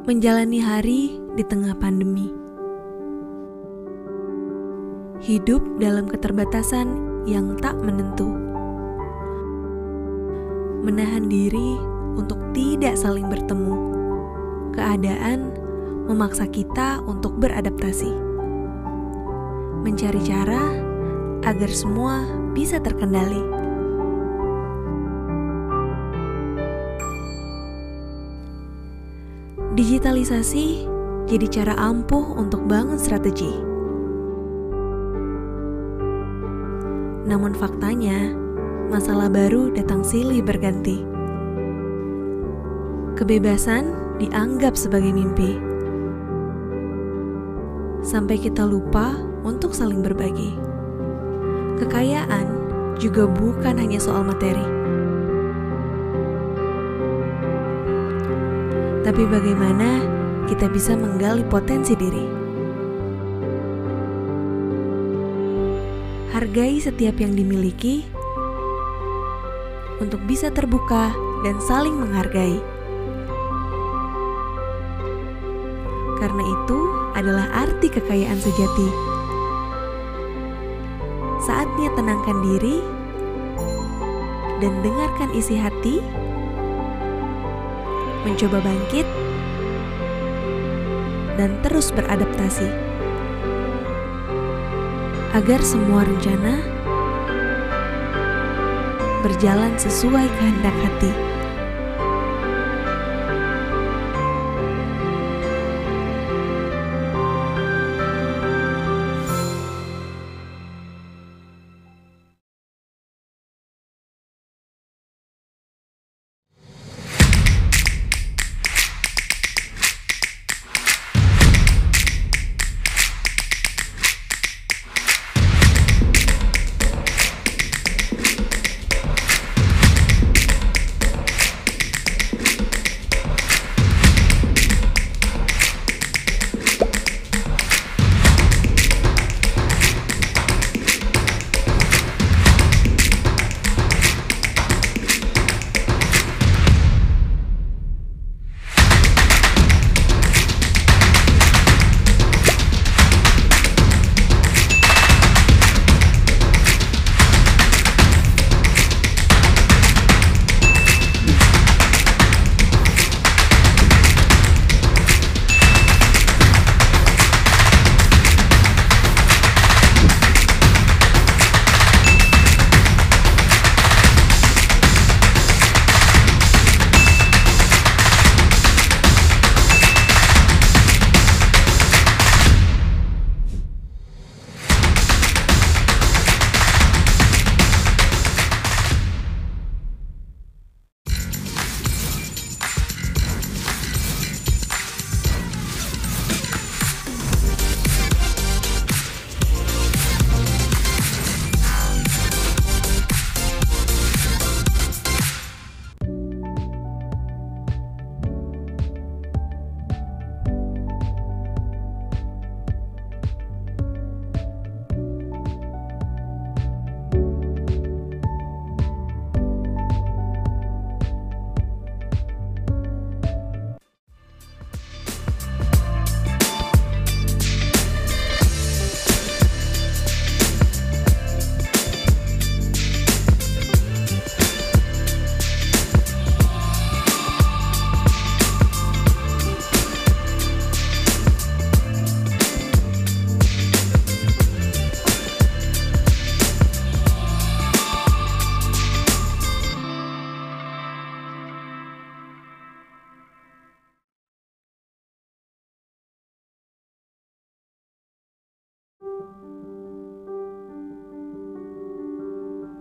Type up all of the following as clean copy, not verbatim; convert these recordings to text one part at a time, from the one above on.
Menjalani hari di tengah pandemi. Hidup dalam keterbatasan yang tak menentu. Menahan diri untuk tidak saling bertemu. Keadaan memaksa kita untuk beradaptasi. Mencari cara agar semua bisa terkendali. Digitalisasi jadi cara ampuh untuk bangun strategi. Namun faktanya, masalah baru datang silih berganti. Kebebasan dianggap sebagai mimpi. Sampai kita lupa untuk saling berbagi. Kekayaan juga bukan hanya soal materi. Tapi bagaimana kita bisa menggali potensi diri? Hargai setiap yang dimiliki untuk bisa terbuka dan saling menghargai. Karena itu adalah arti kekayaan sejati. Saatnya tenangkan diri dan dengarkan isi hati, mencoba bangkit, dan terus beradaptasi. Agar semua rencana berjalan sesuai kehendak hati.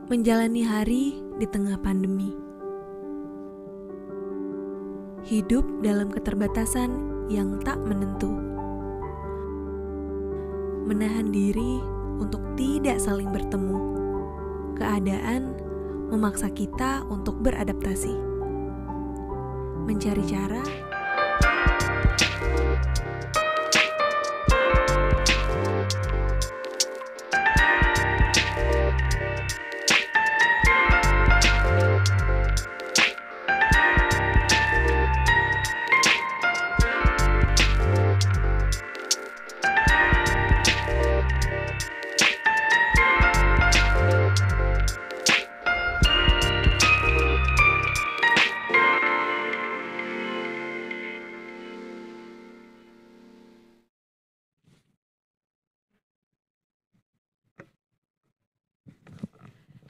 Menjalani hari di tengah pandemi. Hidup dalam keterbatasan yang tak menentu. Menahan diri untuk tidak saling bertemu. Keadaan memaksa kita untuk beradaptasi. Mencari cara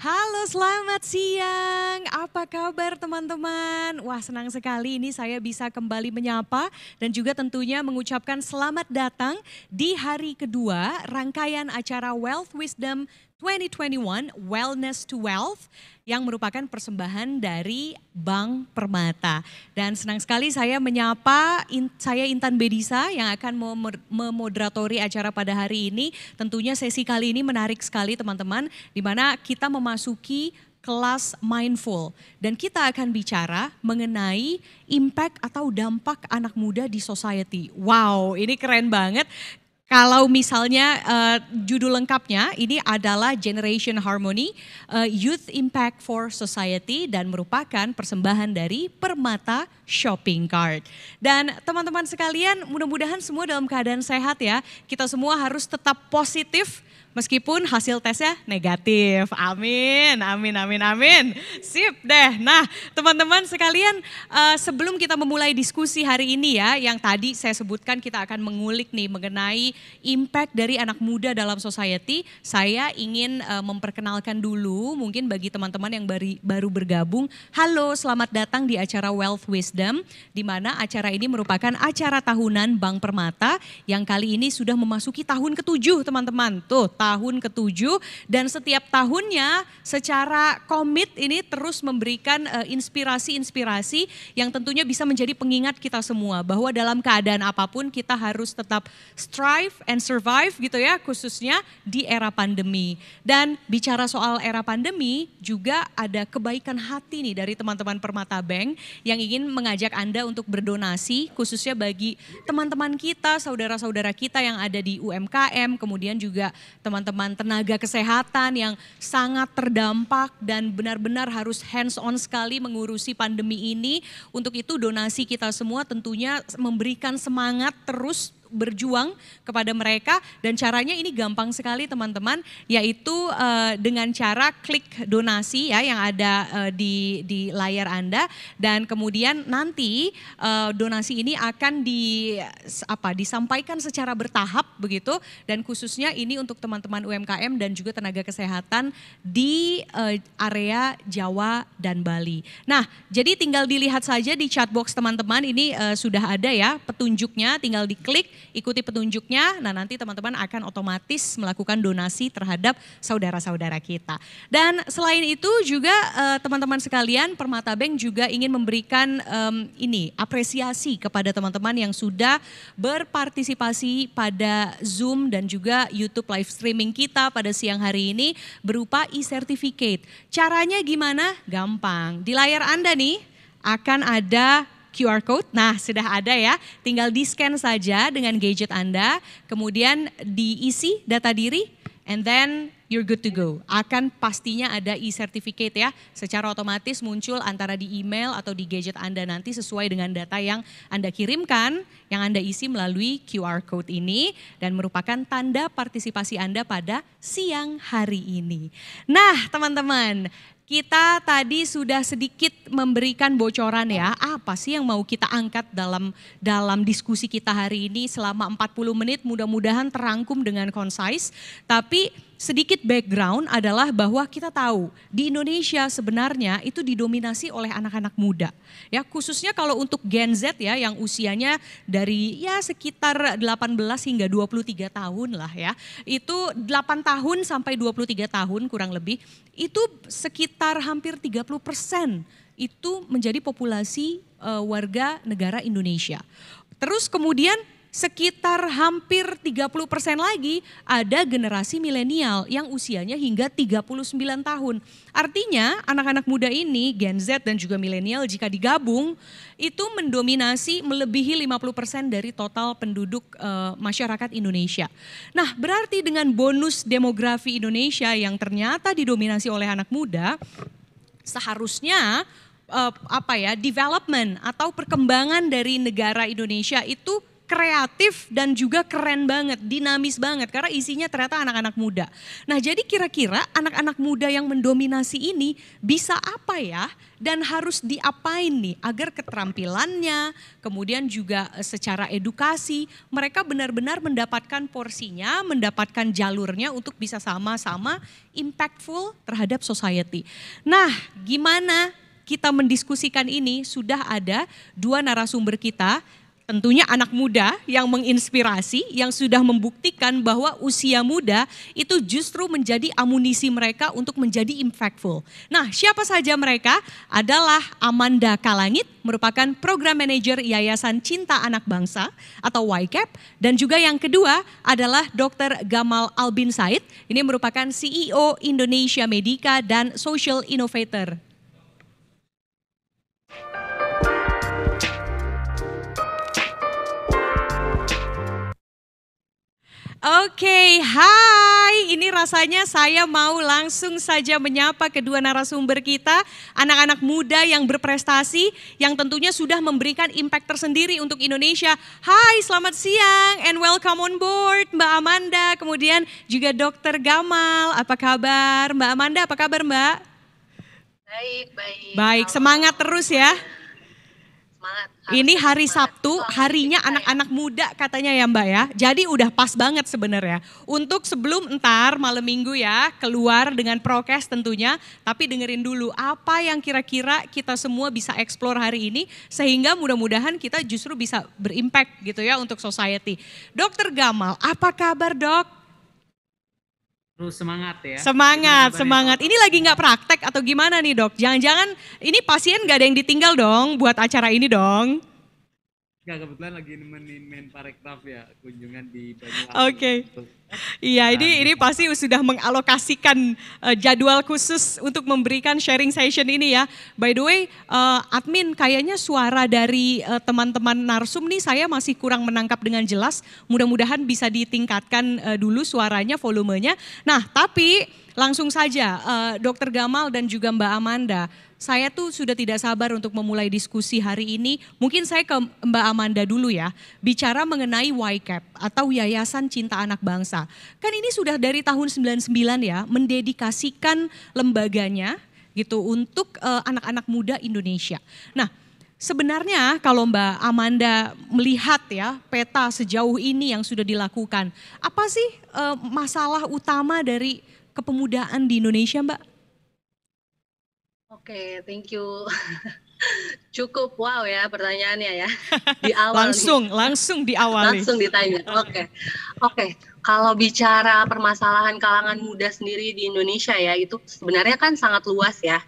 Halo, selamat siang. Apa kabar teman-teman? Wah, senang sekali ini saya bisa kembali menyapa dan juga tentunya mengucapkan selamat datang di hari kedua rangkaian acara Wealth Wisdom 2021 Wellness to Wealth yang merupakan persembahan dari Bank Permata. Dan senang sekali saya menyapa saya Intan Bedisa yang akan memoderatori acara pada hari ini. Tentunya sesi kali ini menarik sekali teman-teman, di mana kita memasuki kelas mindful dan kita akan bicara mengenai impact atau dampak anak muda di society. Wow, ini keren banget. Kalau misalnya judul lengkapnya ini adalah Generation Harmony, Youth Impact for Society dan merupakan persembahan dari Permata Shopping Cart. Dan teman-teman sekalian mudah-mudahan semua dalam keadaan sehat ya. Kita semua harus tetap positif meskipun hasil tesnya negatif. Amin, amin, amin, amin. Sip deh. Nah teman-teman sekalian sebelum kita memulai diskusi hari ini ya, yang tadi saya sebutkan kita akan mengulik nih mengenai impact dari anak muda dalam society. Saya ingin memperkenalkan dulu mungkin bagi teman-teman yang baru bergabung. Halo, selamat datang di acara Wealth Wisdom, di mana acara ini merupakan acara tahunan Bank Permata yang kali ini sudah memasuki tahun ke-7 teman-teman. Tuh, tahun ke-7 dan setiap tahunnya secara komit ini terus memberikan inspirasi-inspirasi yang tentunya bisa menjadi pengingat kita semua bahwa dalam keadaan apapun kita harus tetap strive and survive gitu ya, khususnya di era pandemi. Dan bicara soal era pandemi juga ada kebaikan hati nih dari teman-teman Permata Bank yang ingin mengajak Anda untuk berdonasi khususnya bagi teman-teman kita, saudara-saudara kita yang ada di UMKM, kemudian juga teman-teman tenaga kesehatan yang sangat terdampak dan benar-benar harus hands on sekali mengurusi pandemi ini. Untuk itu donasi kita semua tentunya memberikan semangat terus berjuang kepada mereka dan caranya ini gampang sekali teman-teman, yaitu dengan cara klik donasi ya yang ada di layar Anda dan kemudian nanti donasi ini akan disampaikan secara bertahap begitu dan khususnya ini untuk teman-teman UMKM dan juga tenaga kesehatan di area Jawa dan Bali. Nah, jadi tinggal dilihat saja di chat box teman-teman ini sudah ada ya petunjuknya, tinggal diklik ikuti petunjuknya, nah nanti teman-teman akan otomatis melakukan donasi terhadap saudara-saudara kita. Dan selain itu juga teman-teman sekalian, Permata Bank juga ingin memberikan apresiasi kepada teman-teman yang sudah berpartisipasi pada Zoom dan juga YouTube live streaming kita pada siang hari ini berupa e-certificate. Caranya gimana? Gampang. Di layar Anda nih akan ada QR code, nah sudah ada ya, tinggal di-scan saja dengan gadget Anda, kemudian diisi data diri, and then you're good to go. Akan pastinya ada e-certificate ya, secara otomatis muncul antara di email atau di gadget Anda nanti sesuai dengan data yang Anda kirimkan, yang Anda isi melalui QR code ini, dan merupakan tanda partisipasi Anda pada siang hari ini. Nah teman-teman, kita tadi sudah sedikit memberikan bocoran ya, apa sih yang mau kita angkat dalam diskusi kita hari ini selama 40 menit, mudah-mudahan terangkum dengan concise. Tapi sedikit background adalah bahwa kita tahu di Indonesia sebenarnya itu didominasi oleh anak-anak muda. Ya, khususnya kalau untuk Gen Z ya yang usianya dari ya sekitar 18 hingga 23 tahun lah ya. Itu 8 tahun sampai 23 tahun kurang lebih. Itu sekitar hampir 30% itu menjadi populasi warga negara Indonesia. Terus kemudian sekitar hampir 30% lagi ada generasi milenial yang usianya hingga 39 tahun. Artinya anak-anak muda ini, Gen Z dan juga milenial jika digabung itu mendominasi melebihi 50% dari total penduduk masyarakat Indonesia. Nah, berarti dengan bonus demografi Indonesia yang ternyata didominasi oleh anak muda, seharusnya development atau perkembangan dari negara Indonesia itu kreatif dan juga keren banget, dinamis banget karena isinya ternyata anak-anak muda. Nah, jadi kira-kira anak-anak muda yang mendominasi ini bisa apa ya dan harus diapain nih agar keterampilannya, kemudian juga secara edukasi mereka benar-benar mendapatkan porsinya, mendapatkan jalurnya untuk bisa sama-sama impactful terhadap society. Nah, gimana kita mendiskusikan ini? Sudah ada dua narasumber kita. Tentunya anak muda yang menginspirasi, yang sudah membuktikan bahwa usia muda itu justru menjadi amunisi mereka untuk menjadi impactful. Nah, siapa saja mereka? Adalah Amanda Kalangit, merupakan Program Manager Yayasan Cinta Anak Bangsa atau YCAP. Dan juga yang kedua adalah Dr. Gamal Albin Said, ini merupakan CEO Indonesia Medica dan Social Innovator. Oke, hai. Ini rasanya saya mau langsung saja menyapa kedua narasumber kita, anak-anak muda yang berprestasi, yang tentunya sudah memberikan impact tersendiri untuk Indonesia. Hai, selamat siang and welcome on board Mbak Amanda, kemudian juga Dr. Gamal. Apa kabar Mbak Amanda, apa kabar Mbak? Baik, baik. Baik, semangat terus ya. Semangat. Ini hari Sabtu, harinya anak-anak muda katanya ya Mbak ya. Jadi udah pas banget sebenarnya. Untuk sebelum entar malam minggu ya, keluar dengan prokes tentunya. Tapi dengerin dulu apa yang kira-kira kita semua bisa explore hari ini. Sehingga mudah-mudahan kita justru bisa berimpact gitu ya untuk society. Dr. Gamal, apa kabar Dok? Terus semangat ya. Semangat. Ini lagi nggak praktek atau gimana nih Dok? Jangan-jangan ini pasien nggak ada yang ditinggal dong buat acara ini dong? Enggak, kebetulan lagi nemenin Menparekraf ya, kunjungan di Banyuwangi. Oke. Iya, ini pasti sudah mengalokasikan jadwal khusus untuk memberikan sharing session ini ya. By the way, admin kayaknya suara dari teman-teman narsum nih saya masih kurang menangkap dengan jelas. Mudah-mudahan bisa ditingkatkan dulu suaranya, volumenya. Nah, tapi langsung saja Dr. Gamal dan juga Mbak Amanda. Saya tuh sudah tidak sabar untuk memulai diskusi hari ini. Mungkin saya ke Mbak Amanda dulu ya. Bicara mengenai YCAP atau Yayasan Cinta Anak Bangsa. Kan ini sudah dari tahun 99 ya, mendedikasikan lembaganya gitu untuk anak-anak muda Indonesia. Nah, sebenarnya kalau Mbak Amanda melihat ya peta sejauh ini yang sudah dilakukan, apa sih masalah utama dari kepemudaan di Indonesia Mbak? Oke, thank you. Cukup wow ya pertanyaannya ya. Di awal langsung diawali. Langsung ditanya. Oke. Kalau bicara permasalahan kalangan muda sendiri di Indonesia ya, itu sebenarnya kan sangat luas ya.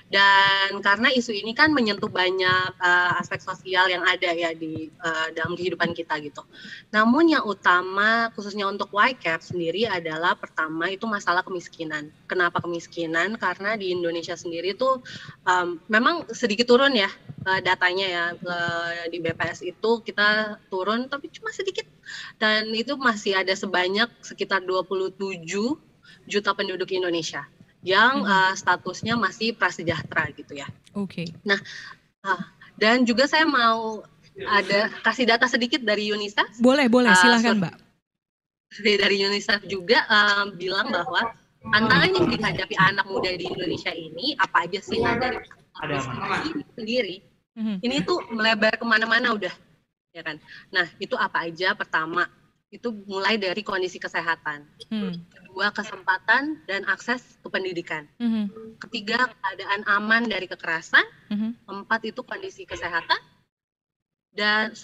Dan karena isu ini kan menyentuh banyak aspek sosial yang ada ya di dalam kehidupan kita gitu. Namun yang utama khususnya untuk YCAP sendiri adalah pertama itu masalah kemiskinan. Kenapa kemiskinan? Karena di Indonesia sendiri tuh memang sedikit turun ya datanya ya di BPS itu kita turun tapi cuma sedikit. Dan itu masih ada sebanyak sekitar 27 juta penduduk Indonesia yang statusnya masih prasejahtera gitu ya. Oke. Nah, dan juga saya mau kasih data sedikit dari UNICEF. Boleh, silakan Mbak. Dari UNICEF juga bilang bahwa tantangan yang dihadapi anak muda di Indonesia ini apa aja sih dari sendiri. Ini tuh melebar kemana-mana udah, ya kan. Nah, itu apa aja? Pertama, itu mulai dari kondisi kesehatan. Kedua, kesempatan dan akses ke pendidikan. Ketiga, keadaan aman dari kekerasan. Keempat, itu kondisi kesehatan. Dan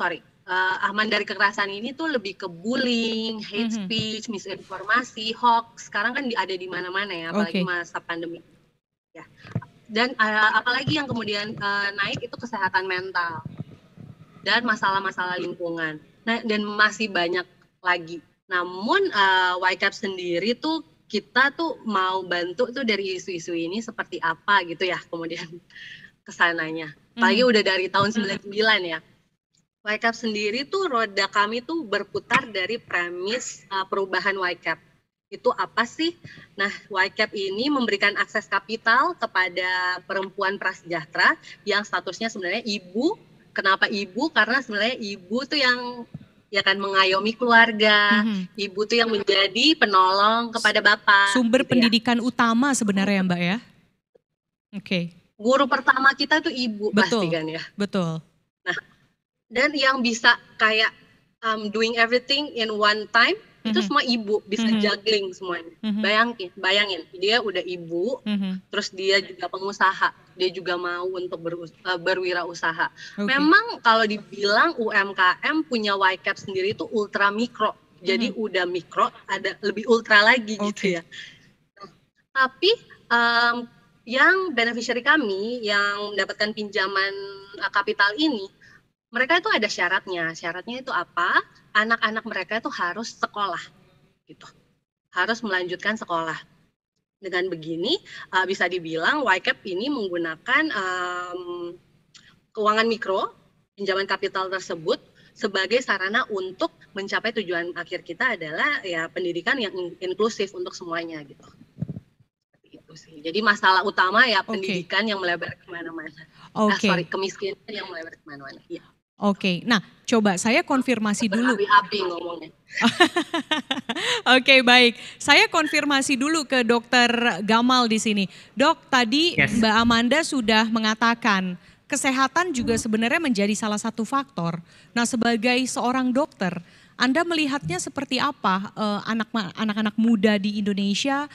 aman dari kekerasan ini tuh lebih ke bullying, hate speech, misinformasi, hoax. Sekarang kan ada di mana-mana ya, apalagi masa pandemi. Ya. Dan apalagi yang kemudian naik itu kesehatan mental dan masalah-masalah lingkungan. Nah, dan masih banyak lagi. Namun YCAP sendiri tuh kita tuh mau bantu tuh dari isu-isu ini seperti apa gitu ya kemudian kesananya. Apalagi udah dari tahun 99 ya. YCAP sendiri tuh roda kami tuh berputar dari premis perubahan YCAP. Itu apa sih? Nah, YCAP ini memberikan akses kapital kepada perempuan prasejahtera yang statusnya sebenarnya ibu Kenapa ibu? Karena sebenarnya ibu tuh yang ya kan mengayomi keluarga, ibu tuh yang menjadi penolong kepada bapak. Sumber gitu pendidikan utama sebenarnya ya Mbak ya. Oke. Guru pertama kita tuh ibu pasti kan ya. Betul. Nah, dan yang bisa kayak doing everything in one time itu semua ibu, bisa juggling semuanya. Bayangin, dia udah ibu, terus dia juga pengusaha, dia juga mau untuk berwirausaha. Memang kalau dibilang UMKM punya YCAP sendiri itu ultra mikro, jadi udah mikro, ada lebih ultra lagi gitu ya. Tapi yang beneficiary kami yang mendapatkan pinjaman kapital ini, mereka itu ada syaratnya. Syaratnya itu apa? Anak-anak mereka itu harus sekolah, gitu. Harus melanjutkan sekolah. Dengan begini, bisa dibilang YCAP ini menggunakan keuangan mikro, pinjaman kapital tersebut sebagai sarana untuk mencapai tujuan akhir kita adalah ya pendidikan yang inklusif untuk semuanya, gitu. Itu sih. Jadi masalah utama ya pendidikan yang melebar kemana-mana. Kemiskinan yang melebar kemana-mana. Ya. Oke, nah coba saya konfirmasi dulu. Berapi-api ngomongnya. Oke, baik. Saya konfirmasi dulu ke Dokter Gamal di sini. Dok, tadi Mbak Amanda sudah mengatakan kesehatan juga sebenarnya menjadi salah satu faktor. Nah, sebagai seorang dokter, Anda melihatnya seperti apa anak-anak muda di Indonesia?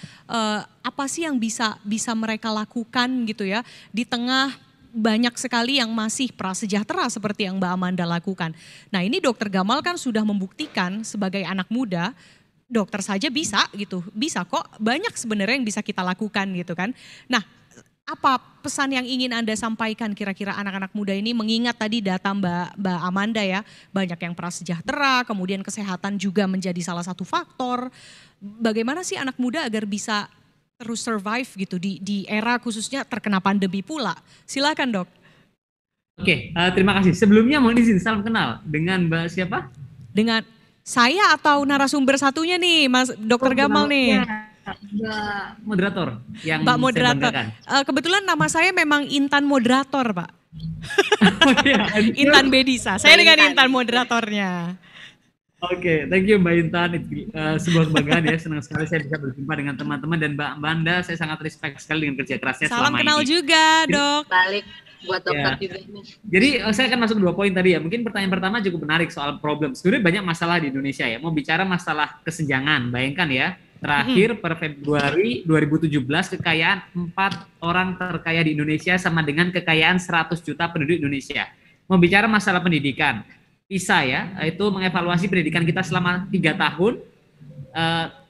Apa sih yang bisa mereka lakukan gitu ya di tengah banyak sekali yang masih prasejahtera seperti yang Mbak Amanda lakukan. Nah, ini Dokter Gamal kan sudah membuktikan sebagai anak muda, dokter saja bisa gitu. Bisa kok, banyak sebenarnya yang bisa kita lakukan gitu kan. Nah, apa pesan yang ingin Anda sampaikan kira-kira anak-anak muda ini mengingat tadi data Mbak Amanda ya, banyak yang prasejahtera, kemudian kesehatan juga menjadi salah satu faktor. Bagaimana sih anak muda agar bisa terus survive gitu di era khususnya terkena pandemi pula. Silakan Dok. Oke, terima kasih. Sebelumnya mohon izin salam kenal dengan Mbak siapa? Dengan saya atau narasumber satunya nih, Mas Dokter Gamal nih. Mbak moderator yang Mbak moderator. Kebetulan nama saya memang Intan moderator, Pak. Intan Bedisa. Saya dengan Intan moderatornya. Oke, thank you Mbak Intan. Sebuah kebanggaan ya, senang sekali saya bisa berjumpa dengan teman-teman dan Mbak Amanda. Saya sangat respect sekali dengan kerja kerasnya selama ini. Salam kenal juga, Dok. Balik buat dokter juga ini. Jadi saya akan masuk 2 poin tadi ya. Mungkin pertanyaan pertama cukup menarik soal problem. Sebenarnya banyak masalah di Indonesia ya. Mau bicara masalah kesenjangan, bayangkan ya. Terakhir per Februari 2017 kekayaan 4 orang terkaya di Indonesia sama dengan kekayaan 100 juta penduduk Indonesia. Mau bicara masalah pendidikan. PISA ya, itu mengevaluasi pendidikan kita selama 3 tahun,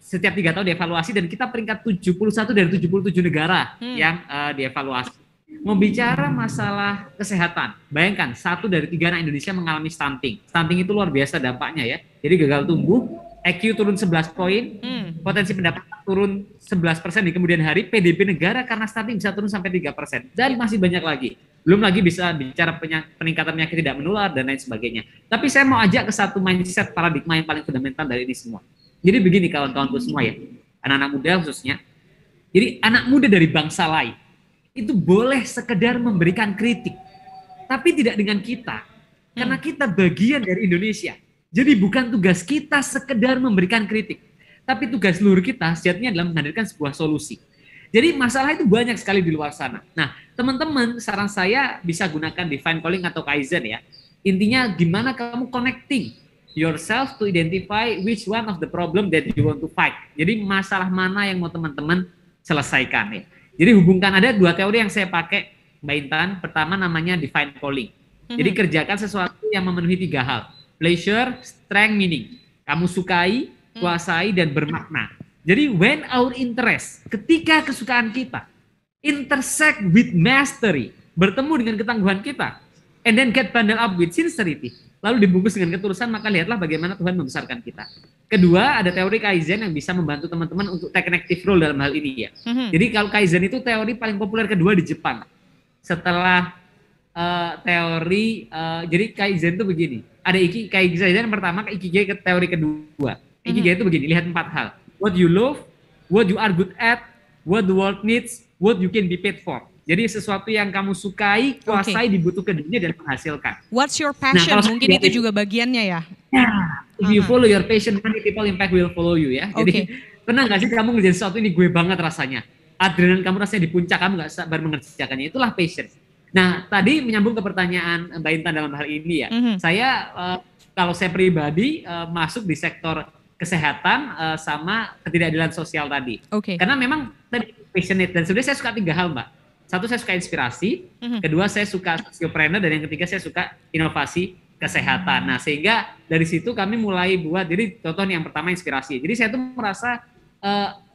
setiap 3 tahun dievaluasi dan kita peringkat 71 dari 77 negara yang dievaluasi. Mau bicara masalah kesehatan, bayangkan 1 dari 3 anak Indonesia mengalami stunting. Stunting itu luar biasa dampaknya ya, jadi gagal tumbuh, EQ turun 11 poin, potensi pendapatan turun 11% di kemudian hari, PDB negara karena stunting bisa turun sampai 3%, dan masih banyak lagi. Belum lagi bisa bicara peningkatan penyakit tidak menular dan lain sebagainya. Tapi saya mau ajak ke satu mindset paradigma yang paling fundamental dari ini semua. Jadi begini kawan-kawanku semua ya, anak-anak muda khususnya. Jadi anak muda dari bangsa lain itu boleh sekedar memberikan kritik, tapi tidak dengan kita, karena kita bagian dari Indonesia. Jadi bukan tugas kita sekedar memberikan kritik, tapi tugas seluruh kita sejatinya adalah menghadirkan sebuah solusi. Jadi masalah itu banyak sekali di luar sana. Nah, teman-teman, saran saya bisa gunakan divine calling atau kaizen ya. Intinya gimana kamu connecting yourself to identify which one of the problem that you want to fight. Jadi masalah mana yang mau teman-teman selesaikan ya. Jadi hubungkan, ada 2 teori yang saya pakai Mbak Intan. Pertama namanya divine calling. Jadi kerjakan sesuatu yang memenuhi 3 hal. Pleasure, strength, meaning. Kamu sukai, kuasai, dan bermakna. Jadi when our interest, ketika kesukaan kita intersect with mastery, bertemu dengan ketangguhan kita, and then get bundled up with sincerity, lalu dibungkus dengan ketulusan, maka lihatlah bagaimana Tuhan membesarkan kita. Kedua, ada teori Kaizen yang bisa membantu teman-teman untuk take an active role dalam hal ini ya. Jadi kalau Kaizen itu teori paling populer kedua di Jepang. Setelah jadi Kaizen itu begini. Ada Kaizen yang pertama, Ikigai teori kedua. Ikigai itu begini, lihat 4 hal. What you love, what you are good at, what the world needs, what you can be paid for. Jadi sesuatu yang kamu sukai, kuasai, dibutuhkan dunia dan menghasilkan. What's your passion? Mungkin itu juga bagiannya ya. If you follow your passion, many people impact will follow you ya. Jadi pernah nggak sih kamu ngerjain sesuatu ini gue banget rasanya. Adrenalin kamu rasanya di puncak, kamu nggak sabar mengerjakannya. Itulah passion. Nah, tadi menyambung ke pertanyaan Mbak Intan dalam hal ini ya. Saya kalau saya pribadi masuk di sektor kesehatan sama ketidakadilan sosial tadi. Karena memang tadi passionate dan sebenarnya saya suka 3 hal, Mbak. Satu, saya suka inspirasi. Kedua, saya suka sociopreneur, dan yang ketiga saya suka inovasi kesehatan. Nah, sehingga dari situ kami mulai buat. Jadi contoh yang pertama inspirasi. Jadi saya tuh merasa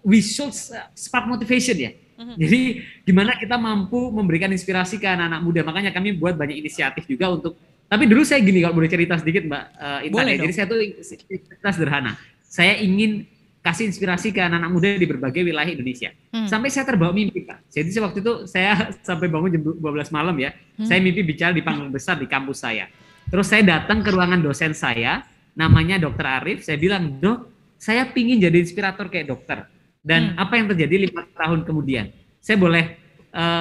we should spark motivation ya. Jadi gimana kita mampu memberikan inspirasi ke anak-anak muda. Makanya kami buat banyak inisiatif juga untuk. Tapi dulu saya gini, kalau boleh cerita sedikit Mbak Intan ya. Jadi saya tuh cerita sederhana. Saya ingin kasih inspirasi ke anak-anak muda di berbagai wilayah Indonesia. Sampai saya terbawa mimpi, Pak. Jadi waktu itu saya sampai bangun jam 12 malam ya. Saya mimpi bicara di panggung besar di kampus saya. Terus saya datang ke ruangan dosen saya, namanya Dr. Arif. Saya bilang, Dok, saya pingin jadi inspirator kayak dokter. Dan apa yang terjadi 5 tahun kemudian? Saya boleh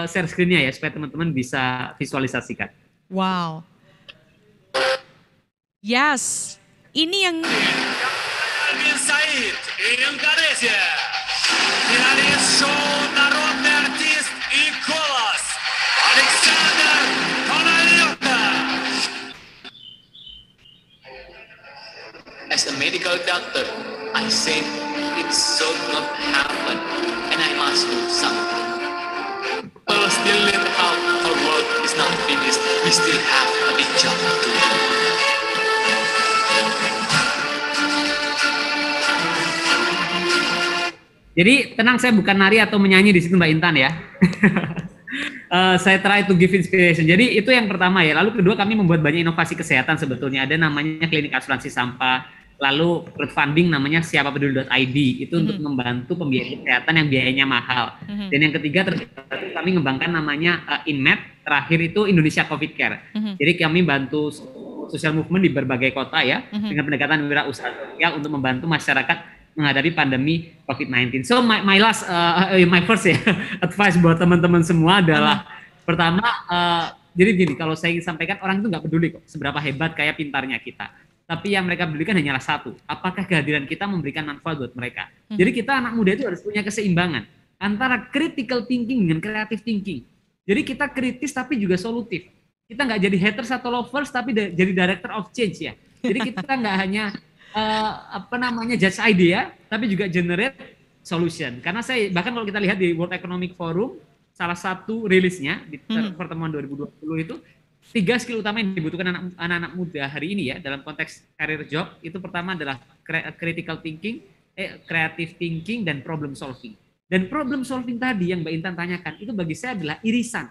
share screen-nya ya, supaya teman-teman bisa visualisasikan. Wow. Yes, ini yang... Said, Indonesia. Finalist show народный артист и голос Александр Konalyota. As a medical doctor, I said it should not happen, and I must do something. But still in how our work is not finished, we still have a big job to do. Jadi tenang, saya bukan nari atau menyanyi di situ Mbak Intan ya. Saya try to give inspiration. Jadi itu yang pertama ya. Lalu kedua, kami membuat banyak inovasi kesehatan sebetulnya. Ada namanya klinik asuransi sampah. Lalu crowdfunding namanya siapapeduli.id. Itu untuk membantu pembiayaan kesehatan yang biayanya mahal. Dan yang ketiga, kami mengembangkan namanya InMed. Terakhir itu Indonesia COVID Care. Jadi kami bantu social movement di berbagai kota ya. Dengan pendekatan wirausaha sosial untuk membantu masyarakat menghadapi pandemi COVID-19. So my last, my first ya, advice buat teman-teman semua adalah pertama, jadi gini, kalau saya ingin sampaikan, orang itu nggak peduli kok seberapa hebat kayak pintarnya kita. Tapi yang mereka pedulikan hanyalah satu, apakah kehadiran kita memberikan manfaat buat mereka. Jadi kita anak muda itu harus punya keseimbangan antara critical thinking dengan creative thinking. Jadi kita kritis tapi juga solutif. Kita nggak jadi haters atau lovers tapi jadi director of change ya. Jadi kita nggak hanya judge idea, tapi juga generate solution. Karena saya, bahkan kalau kita lihat di World Economic Forum, salah satu rilisnya di pertemuan 2020 itu, 3 skill utama yang dibutuhkan anak-anak muda hari ini ya, dalam konteks career job, itu pertama adalah critical thinking, creative thinking, dan problem solving. Dan problem solving tadi yang Mbak Intan tanyakan, itu bagi saya adalah irisan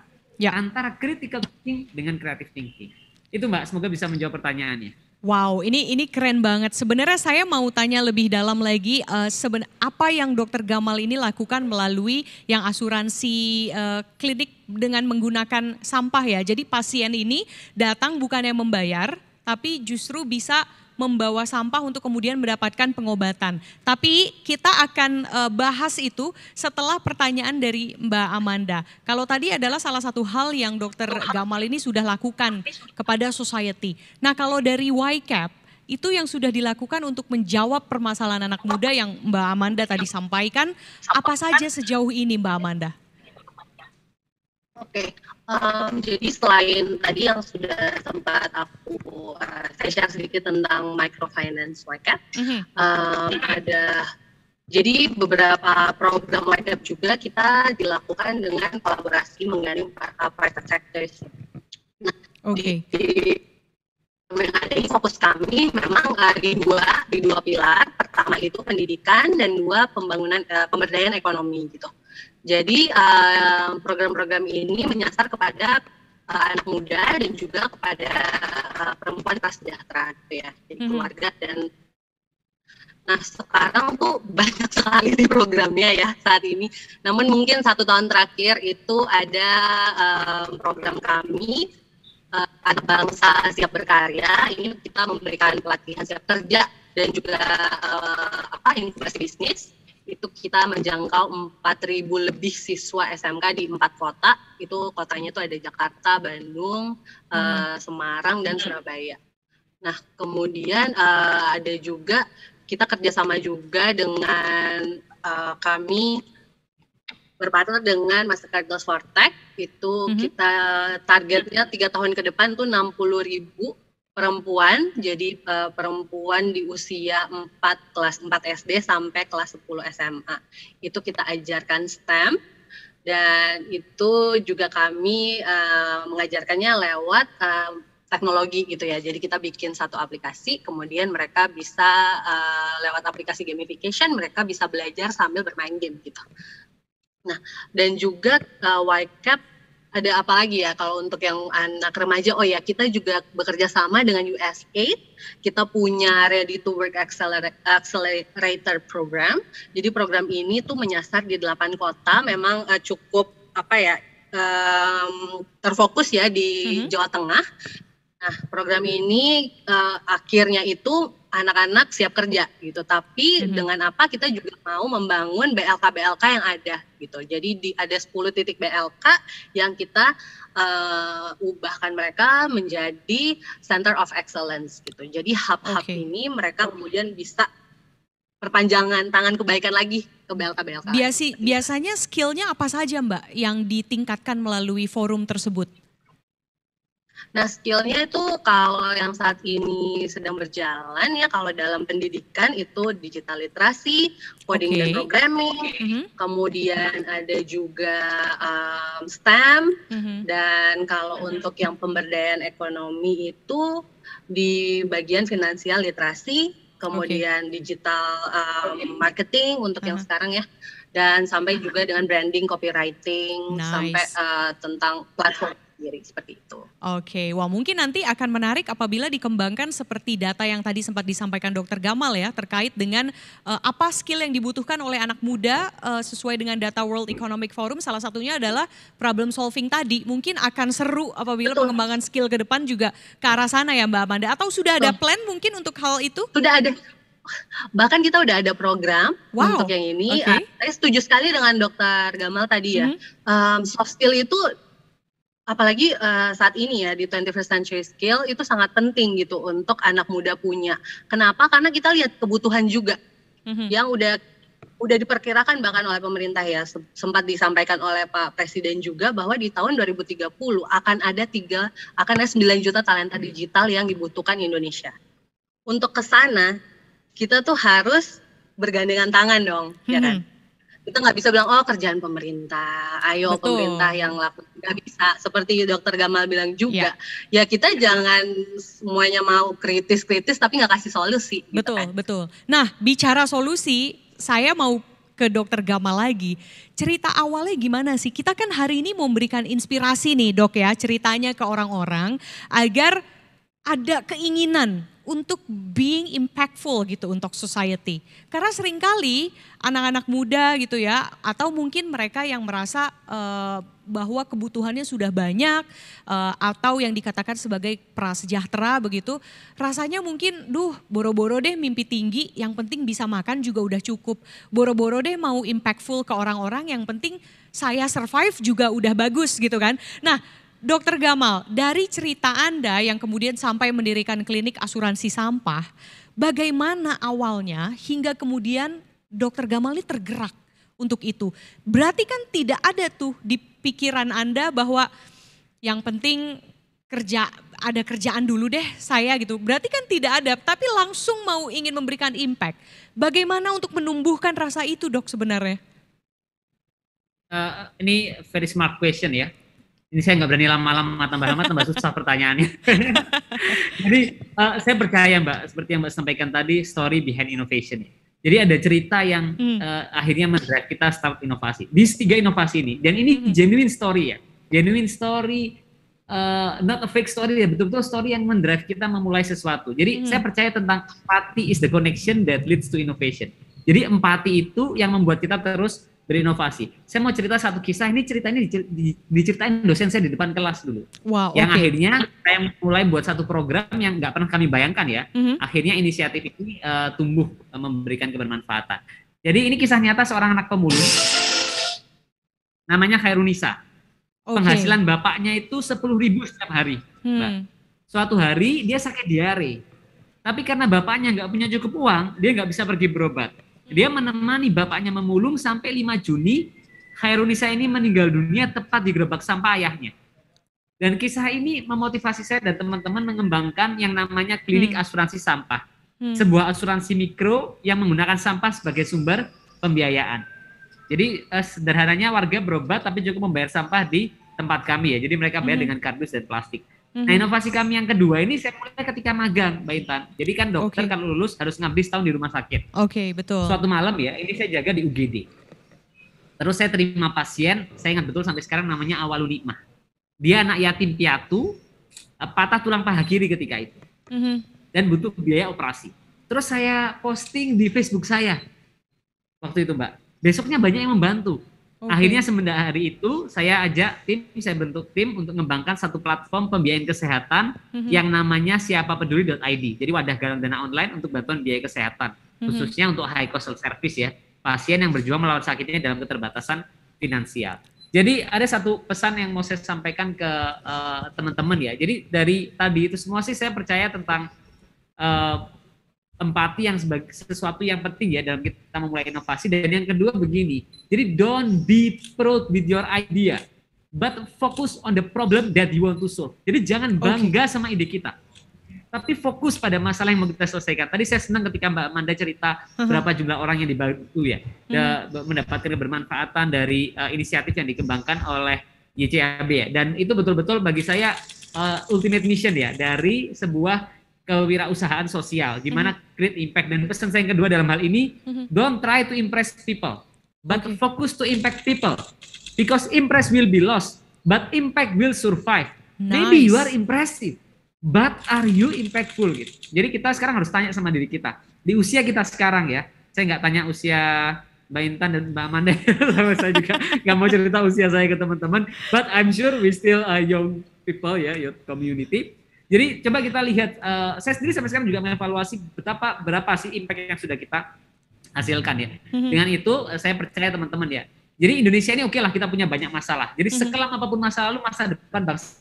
antara critical thinking dengan creative thinking. Itu Mbak, semoga bisa menjawab pertanyaannya. Wow, ini keren banget. Sebenarnya saya mau tanya lebih dalam lagi, apa yang Dokter Gamal ini lakukan melalui yang asuransi klinik dengan menggunakan sampah ya. Jadi pasien ini datang bukannya membayar, tapi justru bisa membawa sampah untuk kemudian mendapatkan pengobatan. Tapi kita akan bahas itu setelah pertanyaan dari Mbak Amanda. Kalau tadi adalah salah satu hal yang Dokter Gamal ini sudah lakukan kepada society. Nah kalau dari YCAP, itu yang sudah dilakukan untuk menjawab permasalahan anak muda yang Mbak Amanda tadi sampaikan, apa saja sejauh ini Mbak Amanda? Oke, jadi selain tadi yang sudah sempat saya share sedikit tentang microfinance YCAP, ada jadi beberapa program YCAP juga kita dilakukan dengan kolaborasi mengenai private sector. Nah, yang ada di fokus kami memang di dua pilar. Pertama itu pendidikan dan dua pemberdayaan ekonomi gitu. Jadi program-program ini menyasar kepada anak muda dan juga kepada perempuan prasejahtera gitu ya, jadi keluarga. Dan nah sekarang tuh banyak sekali di programnya ya saat ini. Namun mungkin 1 tahun terakhir itu ada program kami Anak Bangsa Siap Berkarya. Ini kita memberikan pelatihan siap kerja dan juga inkubasi bisnis. Itu kita menjangkau 4.000 lebih siswa SMK di 4 kota. Itu kotanya itu ada Jakarta, Bandung, Semarang, dan Surabaya. Nah, kemudian ada juga kita kerjasama juga dengan kami berpartner dengan Mastercard Girls for Tech. Itu kita targetnya 3 tahun ke depan tuh 60.000 perempuan. Jadi perempuan di usia kelas 4 SD sampai kelas 10 SMA. Itu kita ajarkan STEM. Dan itu juga kami mengajarkannya lewat teknologi gitu ya. Jadi kita bikin satu aplikasi, kemudian mereka bisa lewat aplikasi gamification, mereka bisa belajar sambil bermain game gitu. Nah, dan juga YCAP ada apa lagi ya kalau untuk yang anak remaja? Oh ya, kita juga bekerja sama dengan USAID. Kita punya Ready to Work Accelerator Program. Jadi program ini tuh menyasar di 8 kota. Memang cukup terfokus ya di Jawa Tengah. Nah, program ini akhirnya itu anak-anak siap kerja gitu. Tapi dengan apa kita juga mau membangun BLK yang ada gitu. Jadi ada 10 titik BLK yang kita ubahkan mereka menjadi Center of Excellence gitu. Jadi hub-hub ini mereka kemudian bisa perpanjangan tangan kebaikan lagi ke BLK. Biasanya skillnya apa saja Mbak yang ditingkatkan melalui forum tersebut? Nah, skillnya itu kalau yang saat ini sedang berjalan ya, kalau dalam pendidikan itu digital literasi, coding dan programming, kemudian ada juga STEM, dan kalau untuk yang pemberdayaan ekonomi itu di bagian finansial literasi, kemudian digital marketing untuk yang sekarang ya, dan sampai juga dengan branding, copywriting, sampai tentang platform sendiri seperti itu. Oke, wah mungkin nanti akan menarik apabila dikembangkan seperti data yang tadi sempat disampaikan Dr. Gamal ya, terkait dengan apa skill yang dibutuhkan oleh anak muda sesuai dengan data World Economic Forum. Salah satunya adalah problem solving tadi. Mungkin akan seru apabila pengembangan skill ke depan juga ke arah sana ya Mbak Amanda. Atau sudah ada plan mungkin untuk hal itu? Sudah ada. Bahkan kita udah ada program untuk yang ini. Saya setuju sekali dengan Dr. Gamal tadi ya. Soft skill itu apalagi saat ini ya di 21st century skill itu sangat penting gitu untuk anak muda punya. Kenapa? Karena kita lihat kebutuhan juga yang udah diperkirakan bahkan oleh pemerintah ya, sempat disampaikan oleh Pak Presiden juga bahwa di tahun 2030 akan ada 9 juta talenta digital yang dibutuhkan Indonesia. Untuk ke sana kita tuh harus bergandengan tangan dong, ya kan? Kita nggak bisa bilang, oh kerjaan pemerintah, ayo pemerintah yang lakukan, nggak bisa. Seperti Dr. Gamal bilang juga, ya kita jangan semuanya mau kritis-kritis tapi nggak kasih solusi. Betul, gitu kan? betul. Nah, bicara solusi, saya mau ke Dr. Gamal lagi. Cerita awalnya gimana sih? Kita kan hari ini memberikan inspirasi nih Dok ya, ceritanya ke orang-orang agar ada keinginan untuk being impactful gitu untuk society. Karena seringkali anak-anak muda gitu ya, atau mungkin mereka yang merasa bahwa kebutuhannya sudah banyak, atau yang dikatakan sebagai prasejahtera begitu, rasanya mungkin boro-boro deh mimpi tinggi, yang penting bisa makan juga udah cukup. Boro-boro deh mau impactful ke orang-orang, yang penting saya survive juga udah bagus gitu kan. Nah, Dr. Gamal, dari cerita Anda yang kemudian sampai mendirikan klinik asuransi sampah, bagaimana awalnya hingga kemudian Dr. Gamal ini tergerak untuk itu? Berarti kan tidak ada tuh di pikiran Anda bahwa yang penting ada kerjaan dulu deh saya gitu. Berarti kan tidak ada, tapi langsung mau ingin memberikan impact. Bagaimana untuk menumbuhkan rasa itu Dok sebenarnya? Ini very smart question ya. Ini saya nggak berani lama-lama, tambah susah pertanyaannya. Jadi saya percaya Mbak, seperti yang Mbak sampaikan tadi, story behind innovation. Jadi ada cerita yang akhirnya mendrive kita start inovasi. Di 3 inovasi ini, dan ini genuine story ya. Genuine story, not a fake story ya, betul-betul story yang mendrive kita memulai sesuatu. Jadi saya percaya tentang empathy is the connection that leads to innovation. Jadi empati itu yang membuat kita terus berinovasi. Saya mau cerita satu kisah, ini ceritanya diceritain dosen saya di depan kelas dulu. Wow, yang akhirnya saya mulai buat satu program yang nggak pernah kami bayangkan ya. Akhirnya inisiatif ini tumbuh memberikan kebermanfaatan. Jadi ini kisah nyata seorang anak pemulung, namanya Khairunisa. Penghasilan bapaknya itu 10.000 setiap hari. Mbak. Suatu hari dia sakit diare, tapi karena bapaknya nggak punya cukup uang, dia nggak bisa pergi berobat. Dia menemani bapaknya memulung sampai 5 Juni, Khairunisa ini meninggal dunia tepat di gerobak sampah ayahnya. Dan kisah ini memotivasi saya dan teman-teman mengembangkan yang namanya klinik asuransi sampah. Sebuah asuransi mikro yang menggunakan sampah sebagai sumber pembiayaan. Jadi sederhananya warga berobat tapi cukup membayar sampah di tempat kami ya. Jadi mereka bayar dengan kardus dan plastik. Nah, inovasi kami yang kedua ini saya mulai ketika magang, Mbak Intan. Jadi kan dokter kalau lulus harus ngabdi setahun di rumah sakit. Betul. Suatu malam ya, ini saya jaga di UGD. Terus saya terima pasien, saya ingat betul sampai sekarang namanya Awalunikmah. Dia anak yatim piatu, patah tulang paha kiri ketika itu. Dan butuh biaya operasi. Terus saya posting di Facebook saya. Waktu itu Mbak. Besoknya banyak yang membantu. Akhirnya semenjak hari itu saya bentuk tim untuk mengembangkan satu platform pembiayaan kesehatan yang namanya siapapeduli.id. Jadi wadah galang dana online untuk bantuan biaya kesehatan. Khususnya untuk high cost service ya. Pasien yang berjuang melawan sakitnya dalam keterbatasan finansial. Jadi ada satu pesan yang mau saya sampaikan ke teman-teman ya. Jadi dari tadi itu semua sih saya percaya tentang empati yang sebagai sesuatu yang penting ya dalam kita memulai inovasi. Dan yang kedua begini, jadi don't be proud with your idea, but focus on the problem that you want to solve. Jadi jangan bangga sama ide kita, tapi fokus pada masalah yang mau kita selesaikan. Tadi saya senang ketika Mbak Amanda cerita berapa jumlah orang yang dibantu ya, mendapatkan kebermanfaatan dari inisiatif yang dikembangkan oleh YCAB ya. Dan itu betul-betul bagi saya ultimate mission ya dari sebuah kewirausahaan sosial, di mana create impact. Dan pesan saya yang kedua dalam hal ini, don't try to impress people, but focus to impact people. Because impress will be lost, but impact will survive. Maybe you are impressive, but are you impactful gitu. Jadi kita sekarang harus tanya sama diri kita. Di usia kita sekarang ya, saya nggak tanya usia Mbak Intan dan Mbak Amanda, saya juga nggak mau cerita usia saya ke teman-teman, but I'm sure we still young people ya, youth community. Jadi coba kita lihat, saya sendiri sampai sekarang juga mengevaluasi berapa sih impact yang sudah kita hasilkan ya. Dengan itu saya percaya teman-teman ya. Jadi Indonesia ini oke lah kita punya banyak masalah. Jadi sekelam apapun masa lalu, masa depan bangsa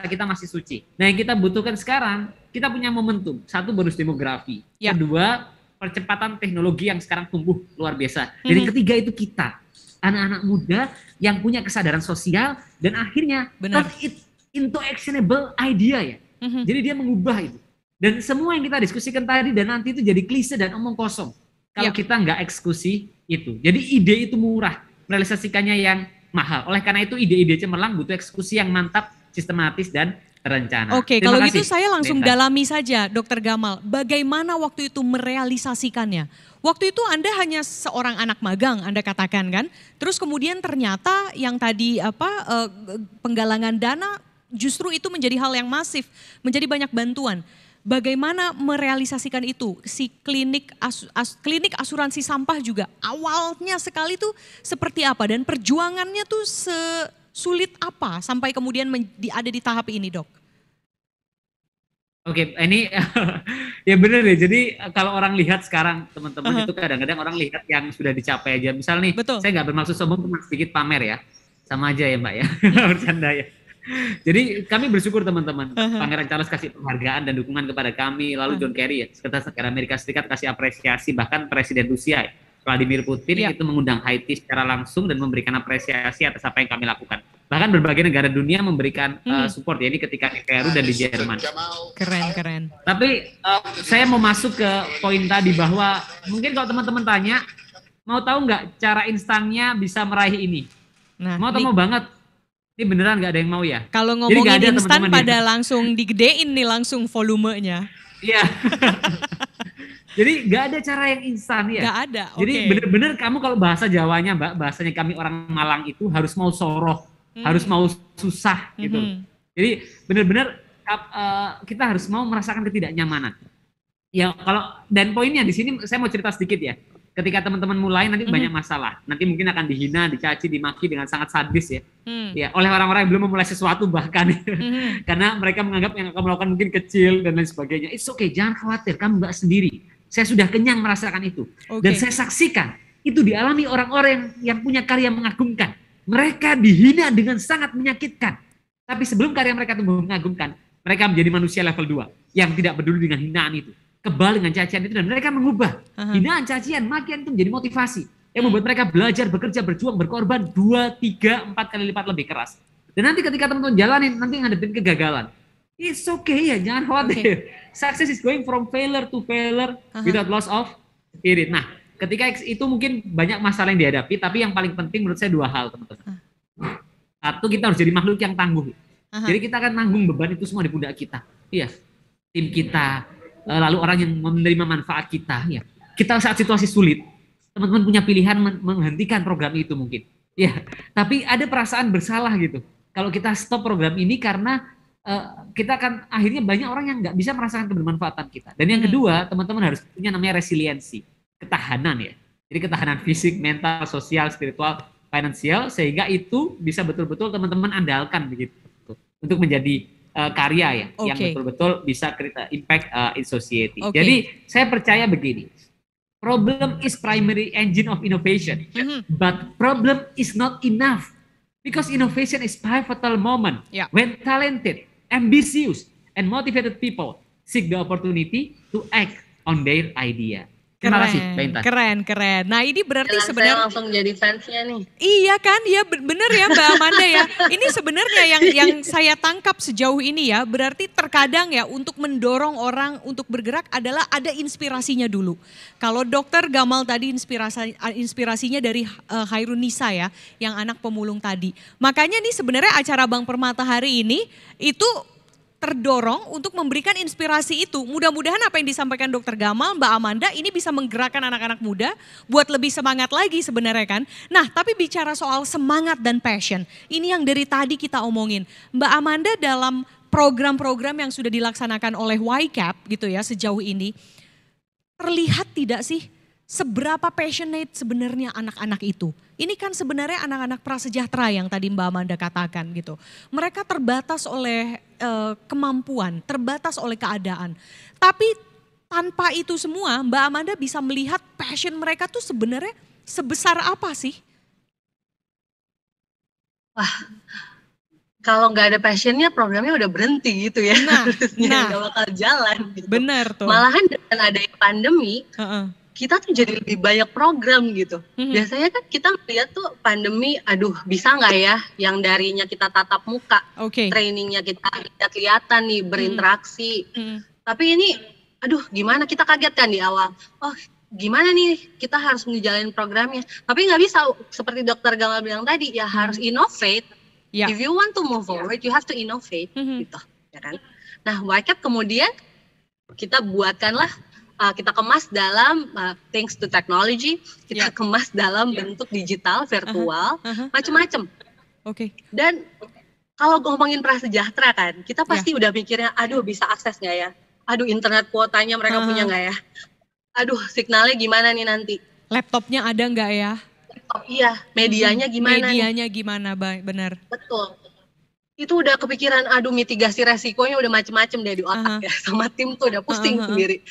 kita masih suci. Nah yang kita butuhkan sekarang, kita punya momentum. Satu, bonus demografi. Kedua, percepatan teknologi yang sekarang tumbuh luar biasa. Dan yang ketiga itu kita, anak-anak muda yang punya kesadaran sosial dan akhirnya turn it into actionable idea ya. Jadi dia mengubah itu. Dan semua yang kita diskusikan tadi dan nanti itu jadi klise dan omong kosong. Kalau kita nggak eksekusi itu. Jadi ide itu murah, merealisasikannya yang mahal. Oleh karena itu ide-ide cemerlang butuh eksekusi yang mantap, sistematis dan terencana. Kalau gitu saya langsung dalami saja Dr. Gamal. Bagaimana waktu itu merealisasikannya? Waktu itu Anda hanya seorang anak magang, Anda katakan kan. Terus kemudian ternyata yang tadi penggalangan dana justru itu menjadi hal yang masif, menjadi banyak bantuan. Bagaimana merealisasikan itu? Si klinik asuransi sampah juga awalnya sekali tuh seperti apa dan perjuangannya tuh sulit apa sampai kemudian ada di tahap ini, Dok? Oke, ini ya benar ya. Jadi kalau orang lihat sekarang teman-teman itu kadang-kadang orang lihat yang sudah dicapai aja. Misal nih, saya nggak bermaksud sombong, cuma sedikit pamer ya. Sama aja ya Mbak ya, bercanda ya. Jadi kami bersyukur teman-teman, Pangeran Charles kasih penghargaan dan dukungan kepada kami, lalu John Kerry ya, Sekretaris Negara Amerika Serikat kasih apresiasi, bahkan Presiden Rusia ya, Vladimir Putin itu mengundang Haiti secara langsung dan memberikan apresiasi atas apa yang kami lakukan. Bahkan berbagai negara dunia memberikan support ya, ini ketika di Peru dan di Jerman. Keren. Tapi saya mau masuk ke poin tadi bahwa mungkin kalau teman-teman tanya, mau tahu nggak cara instannya bisa meraih ini? Nah, mau tahu banget? Ini beneran gak ada yang mau ya? Kalau ngomongin instan pada langsung digedein nih langsung volumenya. Iya. Jadi gak ada cara yang instan ya? Gak ada, Jadi bener-bener kamu kalau bahasa Jawanya Mbak, bahasanya kami orang Malang itu harus mau soroh, harus mau susah gitu. Jadi bener-bener kita harus mau merasakan ketidaknyamanan. Ya kalau, dan poinnya di sini saya mau cerita sedikit ya. Ketika teman-teman mulai nanti banyak masalah. Nanti mungkin akan dihina, dicaci, dimaki dengan sangat sadis ya. Ya oleh orang-orang yang belum memulai sesuatu bahkan. Karena mereka menganggap yang kamu lakukan mungkin kecil dan lain sebagainya. It's okay, jangan khawatir, kamu nggak sendiri. Saya sudah kenyang merasakan itu. Dan saya saksikan itu dialami orang-orang yang punya karya mengagumkan. Mereka dihina dengan sangat menyakitkan. Tapi sebelum karya mereka tumbuh mengagumkan, mereka menjadi manusia level 2 yang tidak peduli dengan hinaan itu. Kebal dengan cacian itu, dan mereka mengubah hinaan, cacian, makian itu menjadi motivasi yang membuat mereka belajar, bekerja, berjuang, berkorban 2, 3, 4 kali lipat lebih keras. Dan nanti ketika teman-teman jalanin, nanti ngadepin kegagalan, it's okay ya, jangan khawatir. Success is going from failure to failure without loss of spirit. Nah, ketika itu mungkin banyak masalah yang dihadapi, tapi yang paling penting menurut saya 2 hal, teman-teman. Satu, kita harus jadi makhluk yang tangguh. Jadi kita akan nanggung beban itu semua di pundak kita. Iya, tim kita, lalu orang yang menerima manfaat kita. Ya, kita saat situasi sulit, teman-teman punya pilihan menghentikan program itu mungkin. Ya, tapi ada perasaan bersalah gitu. Kalau kita stop program ini karena kita akan akhirnya banyak orang yang nggak bisa merasakan kebermanfaatan kita. Dan yang kedua, teman-teman harus punya namanya resiliensi, ketahanan ya. Jadi ketahanan fisik, mental, sosial, spiritual, finansial, sehingga itu bisa betul-betul teman-teman andalkan begitu untuk menjadi karya ya, yang betul-betul bisa create impact in society. Jadi saya percaya begini, problem is primary engine of innovation, but problem is not enough, because innovation is pivotal moment when talented, ambitious, and motivated people seek the opportunity to act on their idea. Terima kasih, Mbak Intan. Keren. Nah ini berarti sebenarnya saya langsung jadi fansnya nih. Iya kan, ya bener ya Mbak Amanda ya. Ini sebenarnya yang saya tangkap sejauh ini ya, berarti terkadang ya untuk mendorong orang untuk bergerak adalah ada inspirasinya dulu. Kalau Dokter Gamal tadi inspirasinya dari Khairun Nisa ya, yang anak pemulung tadi. Makanya nih sebenarnya acara Bank Permata hari ini itu terdorong untuk memberikan inspirasi itu. Mudah-mudahan apa yang disampaikan Dokter Gamal, Mbak Amanda ini bisa menggerakkan anak-anak muda buat lebih semangat lagi sebenarnya kan. Nah tapi bicara soal semangat dan passion, ini yang dari tadi kita omongin. Mbak Amanda dalam program-program yang sudah dilaksanakan oleh YCAP gitu ya sejauh ini, terlihat tidak sih seberapa passionate sebenarnya anak-anak itu? Ini kan sebenarnya anak-anak prasejahtera yang tadi Mbak Amanda katakan gitu. Mereka terbatas oleh kemampuan, terbatas oleh keadaan. Tapi tanpa itu semua Mbak Amanda bisa melihat passion mereka tuh sebenarnya sebesar apa sih? Wah, kalau nggak ada passionnya programnya udah berhenti gitu ya. Nah, nggak bakal jalan gitu. Bener tuh. Malahan dengan adanya pandemi, kita tuh jadi lebih banyak program gitu. Biasanya kan kita melihat tuh pandemi, aduh bisa nggak ya yang darinya kita tatap muka, trainingnya kita lihat-lihatan nih, berinteraksi. Tapi ini, aduh gimana, kita kaget kan di awal. Oh gimana nih kita harus ngejalanin programnya. Tapi nggak bisa, seperti Dokter Gamal bilang tadi, ya harus innovate. If you want to move forward, you have to innovate gitu. Ya kan? Nah YCAP kemudian kita buatkanlah, kita kemas dalam thanks to technology, kita kemas dalam bentuk digital, virtual, macam-macam. Dan kalau ngomongin prasejahtera kan, kita pasti udah mikirnya, aduh bisa akses nggak ya? Aduh internet kuotanya mereka punya nggak ya? Aduh signalnya gimana nih nanti? Laptopnya ada nggak ya? Laptop iya, medianya gimana? Medianya gimana, benar? Betul. Itu udah kepikiran, aduh mitigasi resikonya udah macam-macam deh di otak ya, sama tim tuh udah pusing sendiri.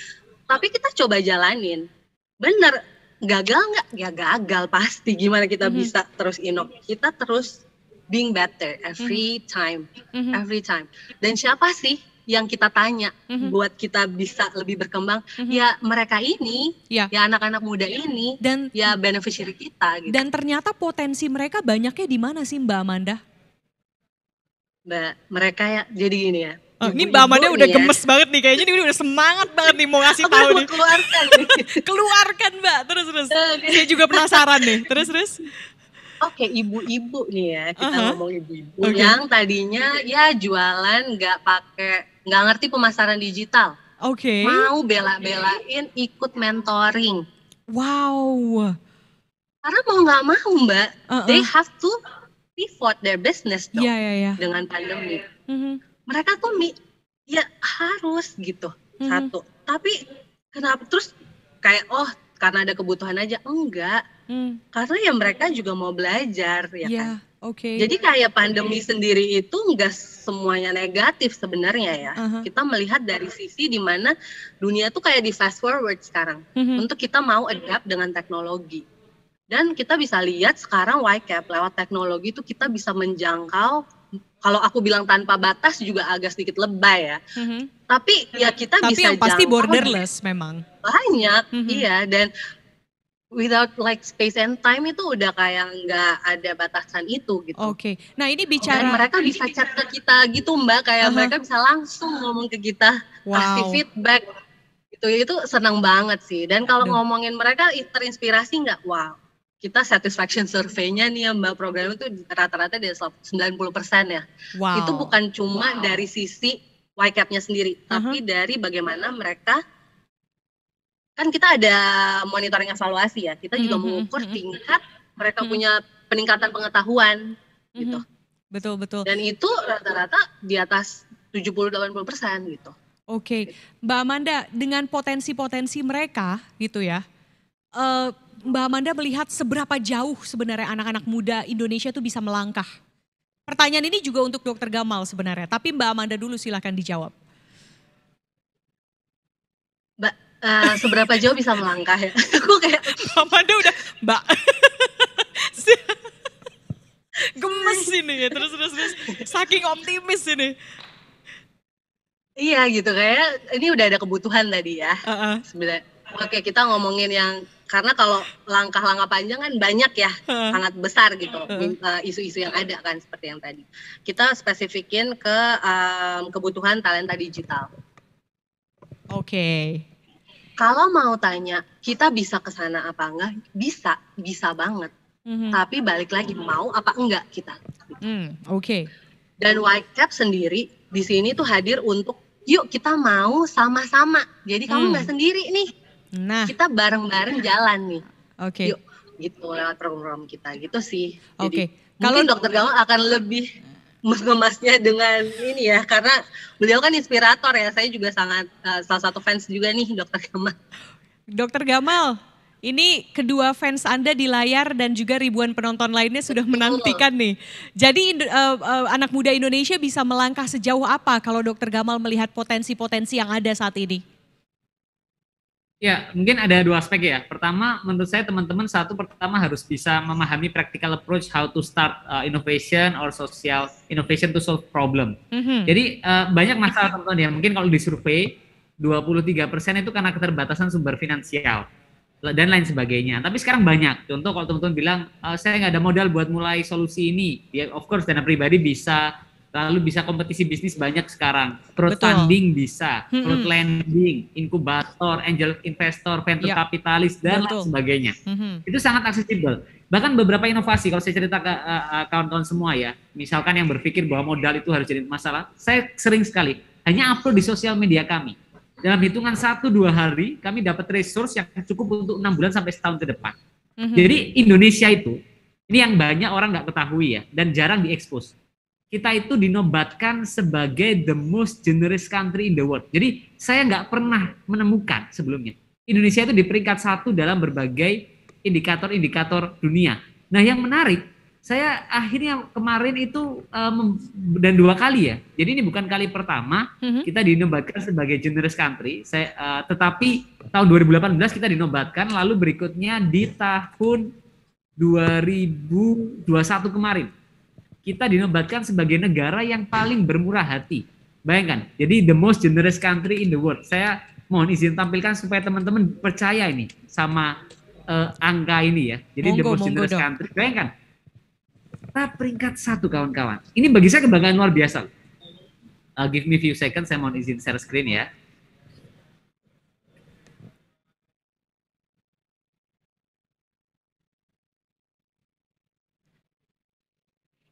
Tapi kita coba jalanin, bener, gagal nggak? Ya gagal pasti, gimana kita bisa terus kita terus being better every time, every time. Dan siapa sih yang kita tanya buat kita bisa lebih berkembang? Ya mereka ini, ya anak-anak muda ini, dan ya beneficiary kita. Gitu. Dan ternyata potensi mereka banyaknya di mana sih Mbak Amanda? Mereka ya, jadi gini ya. Ini Mbak Amanda udah gemes banget nih, kayaknya dia udah semangat banget nih mau ngasih tahu nih. Keluarkan Mbak, terus. Saya juga penasaran nih, terus. Oke, ibu-ibu nih ya, kita ngomong ibu-ibu yang tadinya ya jualan nggak ngerti pemasaran digital. Mau bela-belain ikut mentoring. Wow. Karena mau nggak mau Mbak, they have to pivot their business dong dengan pandemi. Mereka tuh ya harus gitu, satu. Tapi kenapa terus kayak karena ada kebutuhan aja, enggak. Karena ya mereka juga mau belajar, ya kan. Jadi kayak pandemi sendiri itu enggak semuanya negatif sebenarnya ya. Kita melihat dari sisi di mana dunia tuh kayak di fast forward sekarang. Untuk kita mau adapt dengan teknologi. Dan kita bisa lihat sekarang YCAP lewat teknologi itu kita bisa menjangkau, kalau aku bilang tanpa batas juga agak sedikit lebay ya. Tapi ya kita bisa yang pasti jangkau borderless memang. Banyak, iya. Dan without like space and time itu udah kayak nggak ada batasan itu gitu. Nah ini bicara. Dan mereka bisa chat ke kita gitu Mbak, kayak mereka bisa langsung ngomong ke kita, kasih feedback. Itu senang banget sih. Dan kalau ngomongin mereka terinspirasi nggak? Wow. Kita satisfaction survey-nya nih ya Mbak, program itu rata-rata di 90% ya. Itu bukan cuma dari sisi YCAP-nya sendiri, tapi dari bagaimana mereka, kan kita ada monitoring evaluasi ya, kita juga mengukur tingkat mereka punya peningkatan pengetahuan gitu. Betul. Dan itu rata-rata di atas 70-80% gitu. Mbak Amanda, dengan potensi-potensi mereka gitu ya, Mbak Amanda melihat seberapa jauh sebenarnya anak-anak muda Indonesia itu bisa melangkah? Pertanyaan ini juga untuk Dr. Gamal sebenarnya, tapi Mbak Amanda dulu silahkan dijawab. Mbak, seberapa jauh bisa melangkah ya? Aku kayak Mbak Amanda udah, Mbak. Gemes ini ya, terus saking optimis ini. Iya gitu, kayak ini udah ada kebutuhan tadi ya. Sebenarnya. Kita ngomongin yang, karena kalau langkah-langkah panjang kan banyak ya, sangat besar gitu, isu-isu yang ada kan seperti yang tadi. Kita spesifikin ke kebutuhan talenta digital. Kalau mau tanya, kita bisa ke sana apa enggak? Bisa banget. Tapi balik lagi, mau apa enggak kita. Dan YCAP sendiri di sini tuh hadir untuk, yuk kita mau sama-sama. Jadi kamu nggak sendiri nih. Kita bareng-bareng jalan nih. Yuk, gitu lewat program kita gitu sih. Jadi mungkin Dr. Gamal akan lebih mengemasnya dengan ini ya, karena beliau kan inspirator ya. Saya juga sangat salah satu fans juga nih Dr. Gamal. Dr. Gamal, ini kedua fans Anda di layar dan juga ribuan penonton lainnya sudah menantikan nih. Jadi anak muda Indonesia bisa melangkah sejauh apa kalau Dr. Gamal melihat potensi-potensi yang ada saat ini? Ya, mungkin ada dua aspek ya. Pertama, menurut saya teman-teman pertama harus bisa memahami practical approach how to start innovation or social innovation to solve problem. Jadi banyak masalah teman-teman ya. Mungkin kalau di survei 23% itu karena keterbatasan sumber finansial dan lain sebagainya. Tapi sekarang banyak. Contoh kalau teman-teman bilang saya nggak ada modal buat mulai solusi ini, ya of course dana pribadi bisa. Lalu bisa kompetisi bisnis banyak sekarang, crowdfunding bisa, crowdlending, inkubator, angel investor, venture kapitalis dan lain sebagainya. Itu sangat aksesibel. Bahkan beberapa inovasi, kalau saya cerita ke kawan-kawan semua ya, misalkan yang berpikir bahwa modal itu harus jadi masalah, saya sering sekali hanya upload di sosial media kami. Dalam hitungan 1-2 hari, kami dapat resource yang cukup untuk 6 bulan sampai setahun ke depan. Jadi Indonesia itu, ini yang banyak orang nggak ketahui ya, dan jarang diekspos. Kita itu dinobatkan sebagai the most generous country in the world. Jadi saya nggak pernah menemukan sebelumnya Indonesia itu di peringkat 1 dalam berbagai indikator-indikator dunia. Nah yang menarik, saya akhirnya kemarin itu dan 2 kali ya. Jadi ini bukan kali pertama kita dinobatkan sebagai generous country. Tetapi tahun 2018 kita dinobatkan, lalu berikutnya di tahun 2021 kemarin kita dinobatkan sebagai negara yang paling bermurah hati. Bayangkan, jadi the most generous country in the world. Saya mohon izin tampilkan supaya teman-teman percaya ini sama angka ini ya. Jadi the most generous country. Bayangkan, kita peringkat 1 kawan-kawan. Ini bagi saya kebanggaan luar biasa. Give me few seconds, saya mohon izin share screen ya.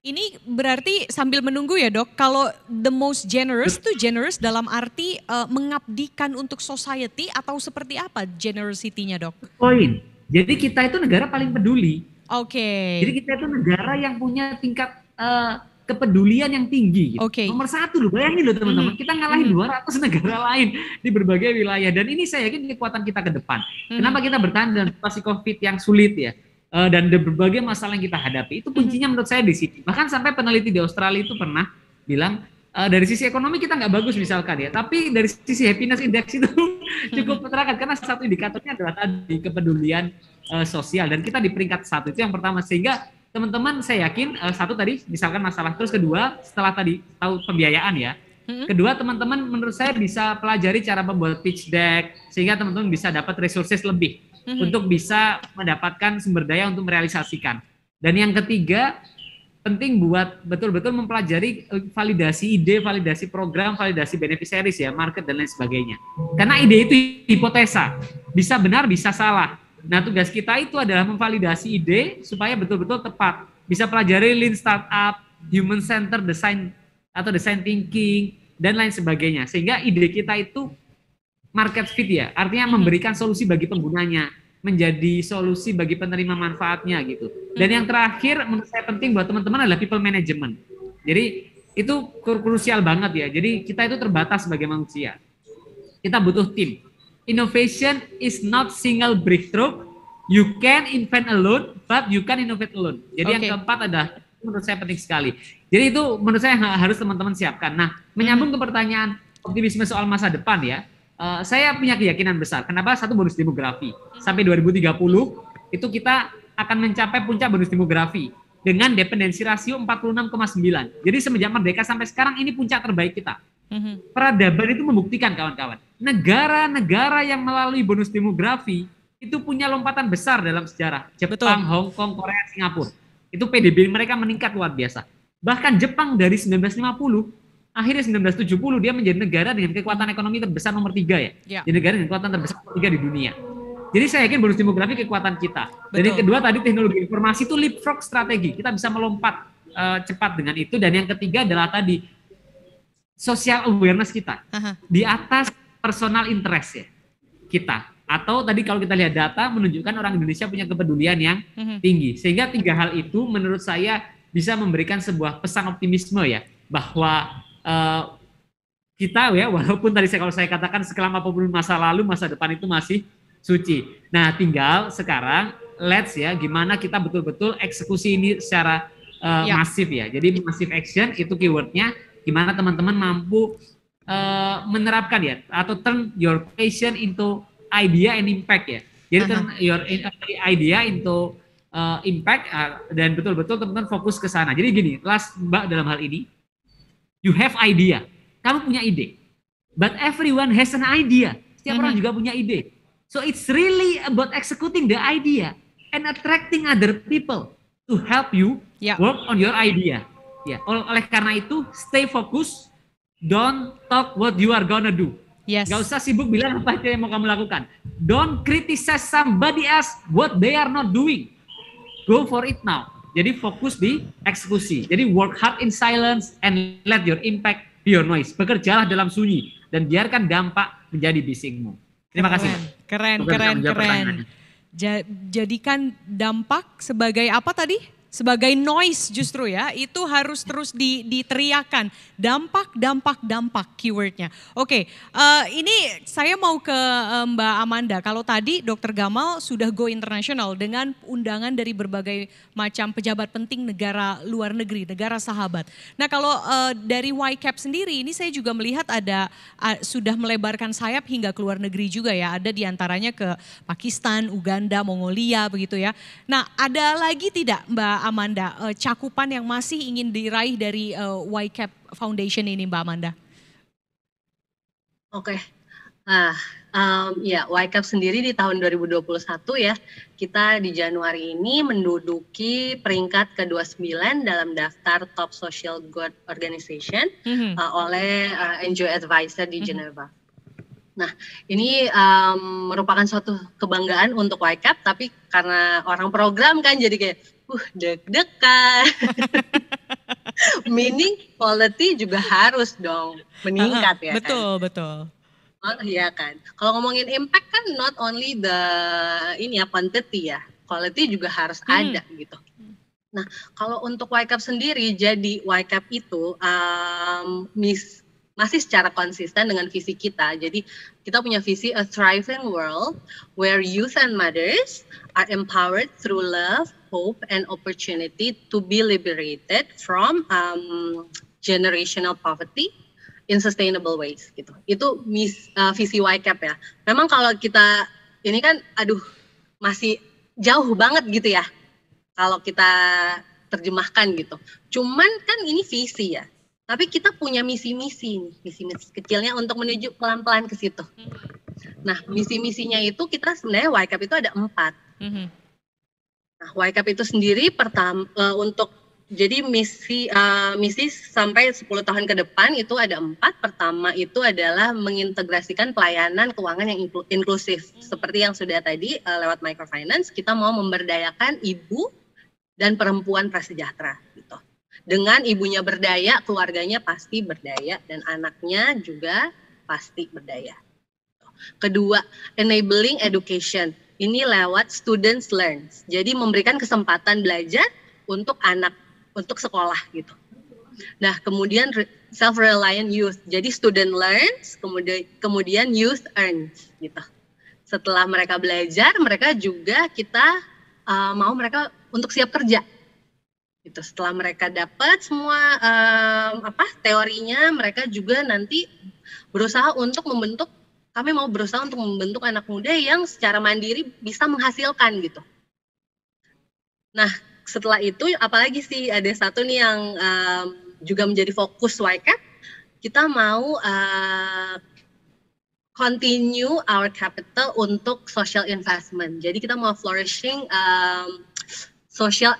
Ini berarti sambil menunggu ya Dok, kalau the most generous itu generous dalam arti mengabdikan untuk society atau seperti apa generosity-nya Dok? Poin. Jadi kita itu negara paling peduli. Oke. Jadi kita itu negara yang punya tingkat kepedulian yang tinggi. Gitu. Okay. Nomor 1 loh, bayangin loh teman-teman, kita ngalahin 200 negara lain di berbagai wilayah. Dan ini saya yakin kekuatan kita ke depan. Kenapa kita bertahan dalam situasi COVID yang sulit ya, dan berbagai masalah yang kita hadapi, itu kuncinya menurut saya di sini. Bahkan sampai peneliti di Australia itu pernah bilang, dari sisi ekonomi kita nggak bagus misalkan ya, tapi dari sisi happiness index itu cukup terangkat, karena satu indikatornya adalah tadi kepedulian sosial, dan kita di peringkat 1 itu yang pertama. Sehingga teman-teman saya yakin, 1 tadi misalkan masalah, terus kedua setelah tadi tahu pembiayaan ya, kedua teman-teman menurut saya bisa pelajari cara membuat pitch deck, sehingga teman-teman bisa dapat resources lebih untuk bisa mendapatkan sumber daya untuk merealisasikan. Dan yang ketiga, penting buat betul-betul mempelajari validasi ide, validasi program, validasi beneficiaries ya, market dan lain sebagainya. Karena ide itu hipotesa, bisa benar, bisa salah. Nah, tugas kita itu adalah memvalidasi ide supaya betul-betul tepat. Bisa pelajari lean startup, human center design atau design thinking dan lain sebagainya. Sehingga ide kita itu market fit ya, artinya memberikan solusi bagi penggunanya, menjadi solusi bagi penerima manfaatnya gitu. Dan yang terakhir menurut saya penting buat teman-teman adalah people management. Jadi itu krusial banget ya. Jadi kita itu terbatas sebagai manusia. Kita butuh tim. Innovation is not single breakthrough. You can invent alone, but you can innovate alone. Jadi yang keempat adalah menurut saya penting sekali. Jadi itu menurut saya harus teman-teman siapkan. Nah, menyambung ke pertanyaan optimisme soal masa depan ya. Saya punya keyakinan besar. Kenapa? 1, bonus demografi. Sampai 2030 itu kita akan mencapai puncak bonus demografi dengan dependensi rasio 46,9. Jadi semenjak merdeka sampai sekarang ini puncak terbaik kita. Peradaban itu membuktikan kawan-kawan. Negara-negara yang melalui bonus demografi itu punya lompatan besar dalam sejarah. Jepang, Hong Kong, Korea, Singapura. Itu PDB mereka meningkat luar biasa. Bahkan Jepang dari 1950 akhirnya 1970 dia menjadi negara dengan kekuatan ekonomi terbesar nomor 3 ya. Jadi negara dengan kekuatan terbesar nomor 3 di dunia. Jadi saya yakin bonus demografi kekuatan kita. Dan yang kedua tadi teknologi informasi itu leapfrog strategi. Kita bisa melompat cepat dengan itu. Dan yang ketiga adalah tadi social awareness kita di atas personal interest ya kita. Atau tadi kalau kita lihat data menunjukkan orang Indonesia punya kepedulian yang tinggi. Sehingga 3 hal itu menurut saya bisa memberikan sebuah pesan optimisme ya, bahwa kita ya, walaupun tadi kalau saya katakan sekelam apapun masa lalu, masa depan itu masih suci. Nah, tinggal sekarang let's ya, gimana kita betul-betul eksekusi ini secara masif ya. Jadi massive action itu keywordnya, gimana teman-teman mampu menerapkan ya, atau turn your passion into idea and impact ya. Jadi turn your idea into impact, dan betul-betul teman-teman fokus ke sana. Jadi gini, last Mbak dalam hal ini, you have idea, kamu punya ide, but everyone has an idea. Setiap orang juga punya ide. So it's really about executing the idea and attracting other people to help you work on your idea. Ya, oleh karena itu stay focus, don't talk what you are gonna do. Gak usah sibuk bilang apa aja yang mau kamu lakukan. Don't criticize somebody else what they are not doing. Go for it now. Jadi fokus di eksekusi. Jadi work hard in silence and let your impact be your noise. Bekerjalah dalam sunyi dan biarkan dampak menjadi bisingmu. Terima kasih. Keren. Jadikan dampak sebagai apa tadi? Sebagai noise justru ya, itu harus terus diteriakan. Dampak keywordnya. Oke, ini saya mau ke Mbak Amanda. Kalau tadi Dr. Gamal sudah go international dengan undangan dari berbagai macam pejabat penting negara luar negeri, negara sahabat. Nah kalau dari YCAP sendiri, ini saya juga melihat ada sudah melebarkan sayap hingga ke luar negeri juga ya. Ada diantaranya ke Pakistan, Uganda, Mongolia begitu ya. Nah ada lagi tidak Mbak Amanda, cakupan yang masih ingin diraih dari YCAP Foundation ini Mbak Amanda? Oke, ya YCAP sendiri di tahun 2021 ya, kita di Januari ini menduduki peringkat ke-29 dalam daftar Top Social Good Organization oleh NGO Advisor di Geneva. Nah, ini merupakan suatu kebanggaan untuk YCAP, tapi karena orang program kan jadi kayak deg-degan. Meaning quality juga harus dong meningkat ya. Betul, kan? Betul. Oh iya kan. Kalau ngomongin impact kan not only the quantity ya, quality juga harus ada gitu. Nah, kalau untuk YCAP sendiri, jadi YCAP itu masih secara konsisten dengan visi kita. Jadi kita punya visi a thriving world where youth and mothers are empowered through love, hope, and opportunity to be liberated from generational poverty in sustainable ways. Gitu. Itu visi YCAP ya. Memang kalau kita ini kan, masih jauh banget gitu ya. Kalau kita terjemahkan gitu. Cuman kan ini visi ya. Tapi kita punya misi-misi nih, misi-misi kecilnya untuk menuju pelan-pelan ke situ. Nah, misi-misinya itu kita sebenarnya YCAP itu ada 4. Nah, YCAP itu sendiri pertama untuk jadi misi sampai 10 tahun ke depan itu ada 4. Pertama itu adalah mengintegrasikan pelayanan keuangan yang inklusif. Seperti yang sudah tadi lewat microfinance, kita mau memberdayakan ibu dan perempuan prasejahtera gitu. Dengan ibunya berdaya, keluarganya pasti berdaya dan anaknya juga pasti berdaya. Kedua, enabling education. Ini lewat students learns. Jadi memberikan kesempatan belajar untuk anak, untuk sekolah gitu. Nah, kemudian self-reliant youth. Jadi student learns, kemudian youth earns gitu. Setelah mereka belajar, mereka juga kita mau mereka untuk siap kerja. Gitu. Setelah mereka dapat semua teorinya, mereka juga nanti kami mau berusaha untuk membentuk anak muda yang secara mandiri bisa menghasilkan gitu. Nah, setelah itu apalagi sih ada satu nih yang juga menjadi fokus YCAP, kita mau continue our capital untuk social investment. Jadi kita mau flourishing social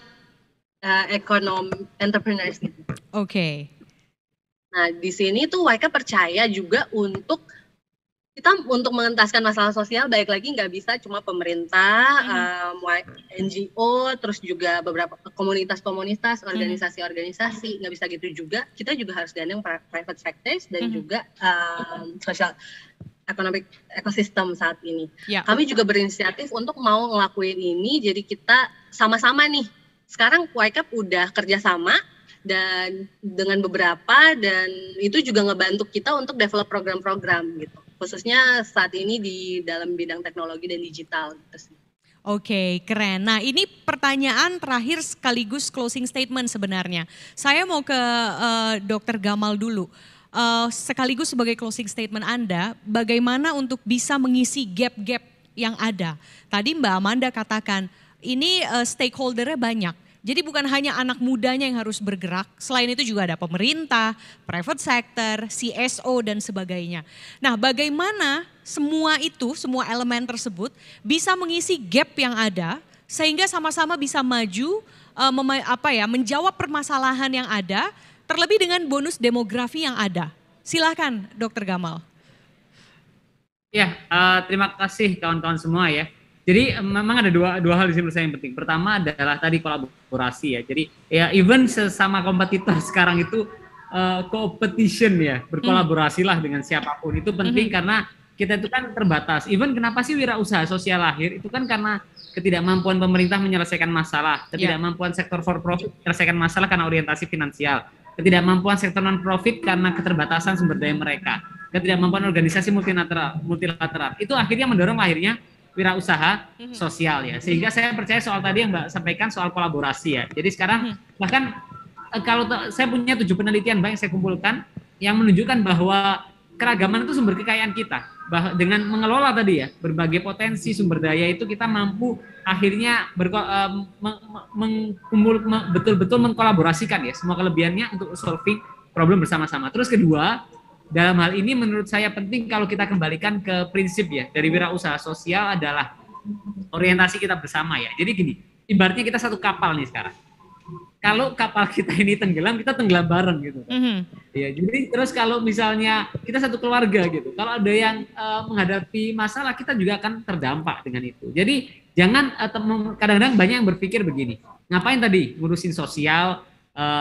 economy entrepreneurs gitu. Oke. Nah, di sini tuh YCAP percaya juga untuk mengentaskan masalah sosial, baik lagi nggak bisa cuma pemerintah, NGO, terus juga beberapa komunitas-komunitas, organisasi-organisasi, nggak bisa gitu juga. Kita juga harus gandeng private sectors dan juga social economic ecosystem saat ini. Yeah. Kami juga berinisiatif untuk mau ngelakuin ini, jadi kita sama-sama nih. Sekarang YCAP udah kerjasama dan dengan beberapa, dan itu juga ngebantu kita untuk develop program-program gitu. Khususnya saat ini di dalam bidang teknologi dan digital. Oke, keren. Nah, ini pertanyaan terakhir sekaligus closing statement sebenarnya. Saya mau ke Dr. Gamal dulu. Sekaligus sebagai closing statement Anda, bagaimana untuk bisa mengisi gap-gap yang ada? Tadi Mbak Amanda katakan, ini stakeholder-nya banyak. Jadi bukan hanya anak mudanya yang harus bergerak, selain itu juga ada pemerintah, private sector, CSO dan sebagainya. Nah, bagaimana semua elemen tersebut bisa mengisi gap yang ada sehingga sama-sama bisa maju menjawab permasalahan yang ada, terlebih dengan bonus demografi yang ada. Silakan Dr. Gamal. Ya, terima kasih kawan-kawan semua ya. Jadi memang ada dua hal di sini yang penting. Pertama adalah tadi kolaborasi ya. Jadi ya even sesama kompetitor sekarang itu competition ya, berkolaborasilah dengan siapapun. Itu penting karena kita itu kan terbatas. Even kenapa sih wirausaha sosial lahir itu kan karena ketidakmampuan pemerintah menyelesaikan masalah, ketidakmampuan sektor for profit menyelesaikan masalah karena orientasi finansial, ketidakmampuan sektor non profit karena keterbatasan sumber daya mereka, ketidakmampuan organisasi multilateral. Itu akhirnya mendorong lahirnya wirausaha sosial ya. Sehingga saya percaya soal tadi yang Mbak sampaikan soal kolaborasi ya. Jadi sekarang bahkan kalau saya punya 7 penelitian Mbak yang saya kumpulkan yang menunjukkan bahwa keragaman itu sumber kekayaan kita. Dengan mengelola tadi ya berbagai potensi sumber daya itu kita mampu akhirnya betul-betul mengkolaborasikan ya semua kelebihannya untuk solving problem bersama-sama. Terus kedua, dalam hal ini menurut saya penting kalau kita kembalikan ke prinsip ya dari wirausaha sosial adalah orientasi kita bersama ya. Jadi gini, ibaratnya kita satu kapal nih sekarang. Kalau kapal kita ini tenggelam, kita tenggelam bareng gitu. Ya, jadi terus kalau misalnya kita satu keluarga gitu, kalau ada yang menghadapi masalah kita juga akan terdampak dengan itu. Jadi jangan kadang-kadang banyak yang berpikir begini, ngapain tadi ngurusin sosial,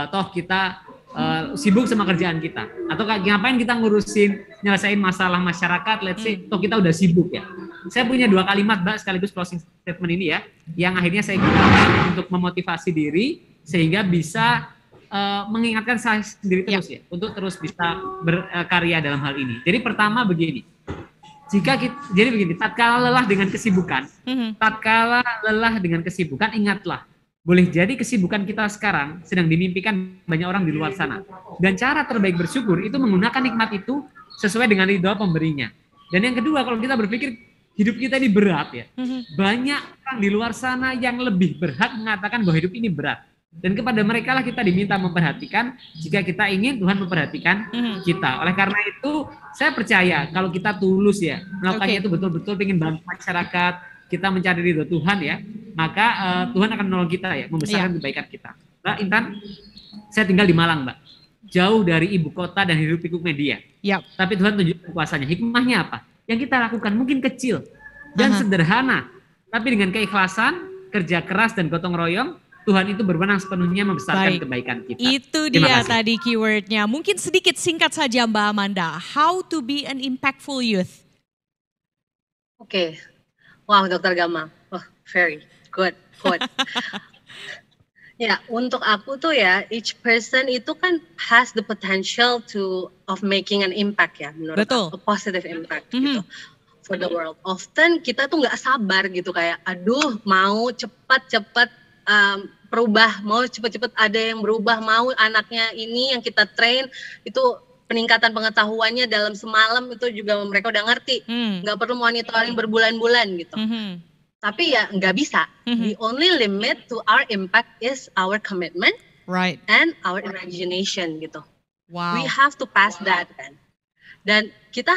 toh kita sibuk sama kerjaan kita, atau ngapain kita ngurusin nyelesain masalah masyarakat, let's say, toh kita udah sibuk ya. Saya punya 2 kalimat Mbak sekaligus closing statement ini ya, yang akhirnya saya gunakan untuk memotivasi diri sehingga bisa mengingatkan saya sendiri terus ya untuk terus bisa berkarya dalam hal ini. Jadi pertama begini, jadi begini, tatkala lelah dengan kesibukan, ingatlah, boleh jadi kesibukan kita sekarang sedang dimimpikan banyak orang di luar sana. Dan cara terbaik bersyukur itu menggunakan nikmat itu sesuai dengan ridho pemberinya. Dan yang kedua, kalau kita berpikir hidup kita ini berat ya, banyak orang di luar sana yang lebih berhak mengatakan bahwa hidup ini berat. Dan kepada mereka lah kita diminta memperhatikan jika kita ingin Tuhan memperhatikan kita. Oleh karena itu saya percaya kalau kita tulus ya melakukannya itu betul-betul ingin bantu masyarakat, kita mencari ridho Tuhan ya, maka Tuhan akan menolong kita ya, membesarkan kebaikan kita. Mbak Intan, saya tinggal di Malang Mbak, jauh dari ibu kota dan hidup pikuk media. Tapi Tuhan tunjukkan kuasanya. Hikmahnya apa? Yang kita lakukan mungkin kecil dan sederhana, tapi dengan keikhlasan, kerja keras dan gotong royong, Tuhan itu berwenang sepenuhnya membesarkan kebaikan kita. Itu dia tadi keywordnya. Mungkin sedikit singkat saja Mbak Amanda. How to be an impactful youth? Wow, Dr. Gamal. Very good quote. Ya, untuk aku tuh ya, each person itu kan has the potential of making an impact ya, menurut aku, a positive impact gitu for the world. Often kita tuh nggak sabar gitu, kayak aduh mau cepat-cepat mau cepet-cepet ada yang berubah, mau anaknya ini yang kita train itu peningkatan pengetahuannya dalam semalam itu juga mereka udah ngerti, nggak perlu monitoring berbulan-bulan gitu. Tapi ya nggak bisa. The only limit to our impact is our commitment, and our imagination gitu. We have to pass that kan. Dan kita,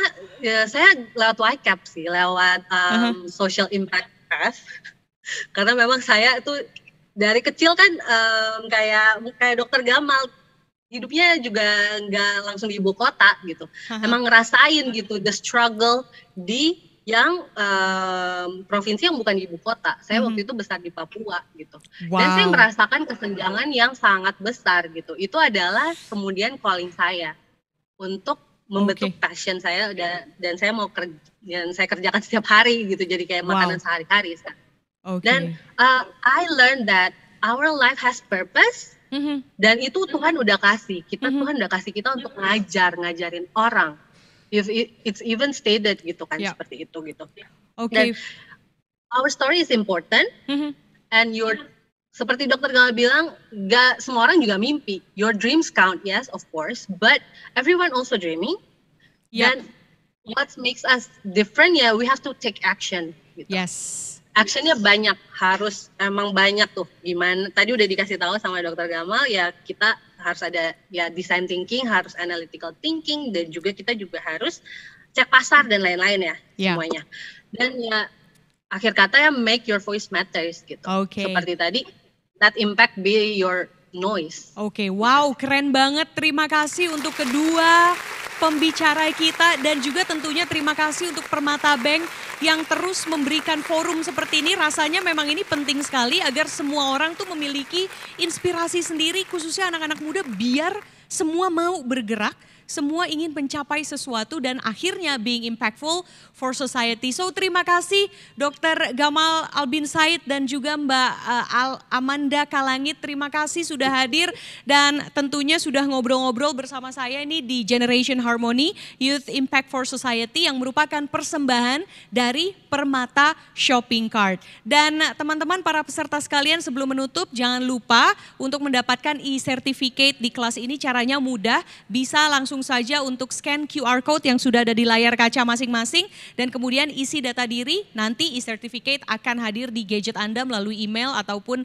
saya lewat YCAP sih, lewat social impact path, karena memang saya itu dari kecil kan kayak Dokter Gamal, hidupnya juga nggak langsung di ibu kota gitu. Emang ngerasain gitu the struggle di yang provinsi yang bukan di ibu kota. Saya waktu itu besar di Papua gitu. Dan saya merasakan kesenjangan yang sangat besar gitu. Itu adalah kemudian calling saya untuk membentuk passion saya, dan saya mau saya kerjakan setiap hari gitu. Jadi kayak makanan sehari-hari. Dan I learned that our life has purpose, dan itu Tuhan udah kasih kita. Tuhan udah kasih kita untuk ngajarin orang. If it's even stated gitu kan, seperti itu gitu. Dan our story is important, and seperti Dokter Gamal bilang, gak semua orang juga mimpi. Your dreams count, yes, of course, but everyone also dreaming. Dan what makes us different ya, we have to take action. Gitu. Actionnya banyak, emang banyak tuh. Gimana? Tadi udah dikasih tahu sama Dokter Gamal ya, kita harus ada ya design thinking, harus analytical thinking, dan juga kita juga harus cek pasar dan lain-lain ya semuanya. Dan ya akhir kata ya make your voice matters gitu. Seperti tadi, that impact be your noise. Wow, keren banget. Terima kasih untuk kedua pembicara kita, dan juga tentunya terima kasih untuk Permata Bank yang terus memberikan forum seperti ini. Rasanya memang ini penting sekali agar semua orang tuh memiliki inspirasi sendiri, khususnya anak-anak muda, biar semua mau bergerak, semua ingin mencapai sesuatu dan akhirnya being impactful for society. So terima kasih Dr. Gamal Albin Said dan juga Mbak Amanda Kalangit. Terima kasih sudah hadir dan tentunya sudah ngobrol-ngobrol bersama saya ini di Generation Harmony Youth Impact for Society yang merupakan persembahan dari Permata Shopping Cart. Dan teman-teman para peserta sekalian, sebelum menutup jangan lupa untuk mendapatkan e-certificate di kelas ini. Caranya mudah, bisa langsung saja untuk scan QR code yang sudah ada di layar kaca masing-masing dan kemudian isi data diri. Nanti e-certificate akan hadir di gadget Anda melalui email ataupun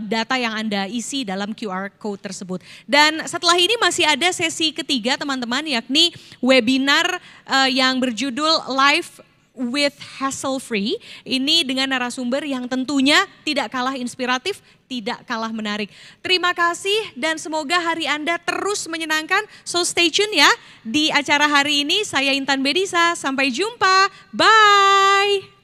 data yang Anda isi dalam QR code tersebut. Dan setelah ini masih ada sesi ketiga teman-teman, yakni webinar yang berjudul Life with Hassle Free. Ini dengan narasumber yang tentunya tidak kalah inspiratif, tidak kalah menarik. Terima kasih dan semoga hari Anda terus menyenangkan. So stay tune ya di acara hari ini. Saya Intan Bedisa, sampai jumpa. Bye.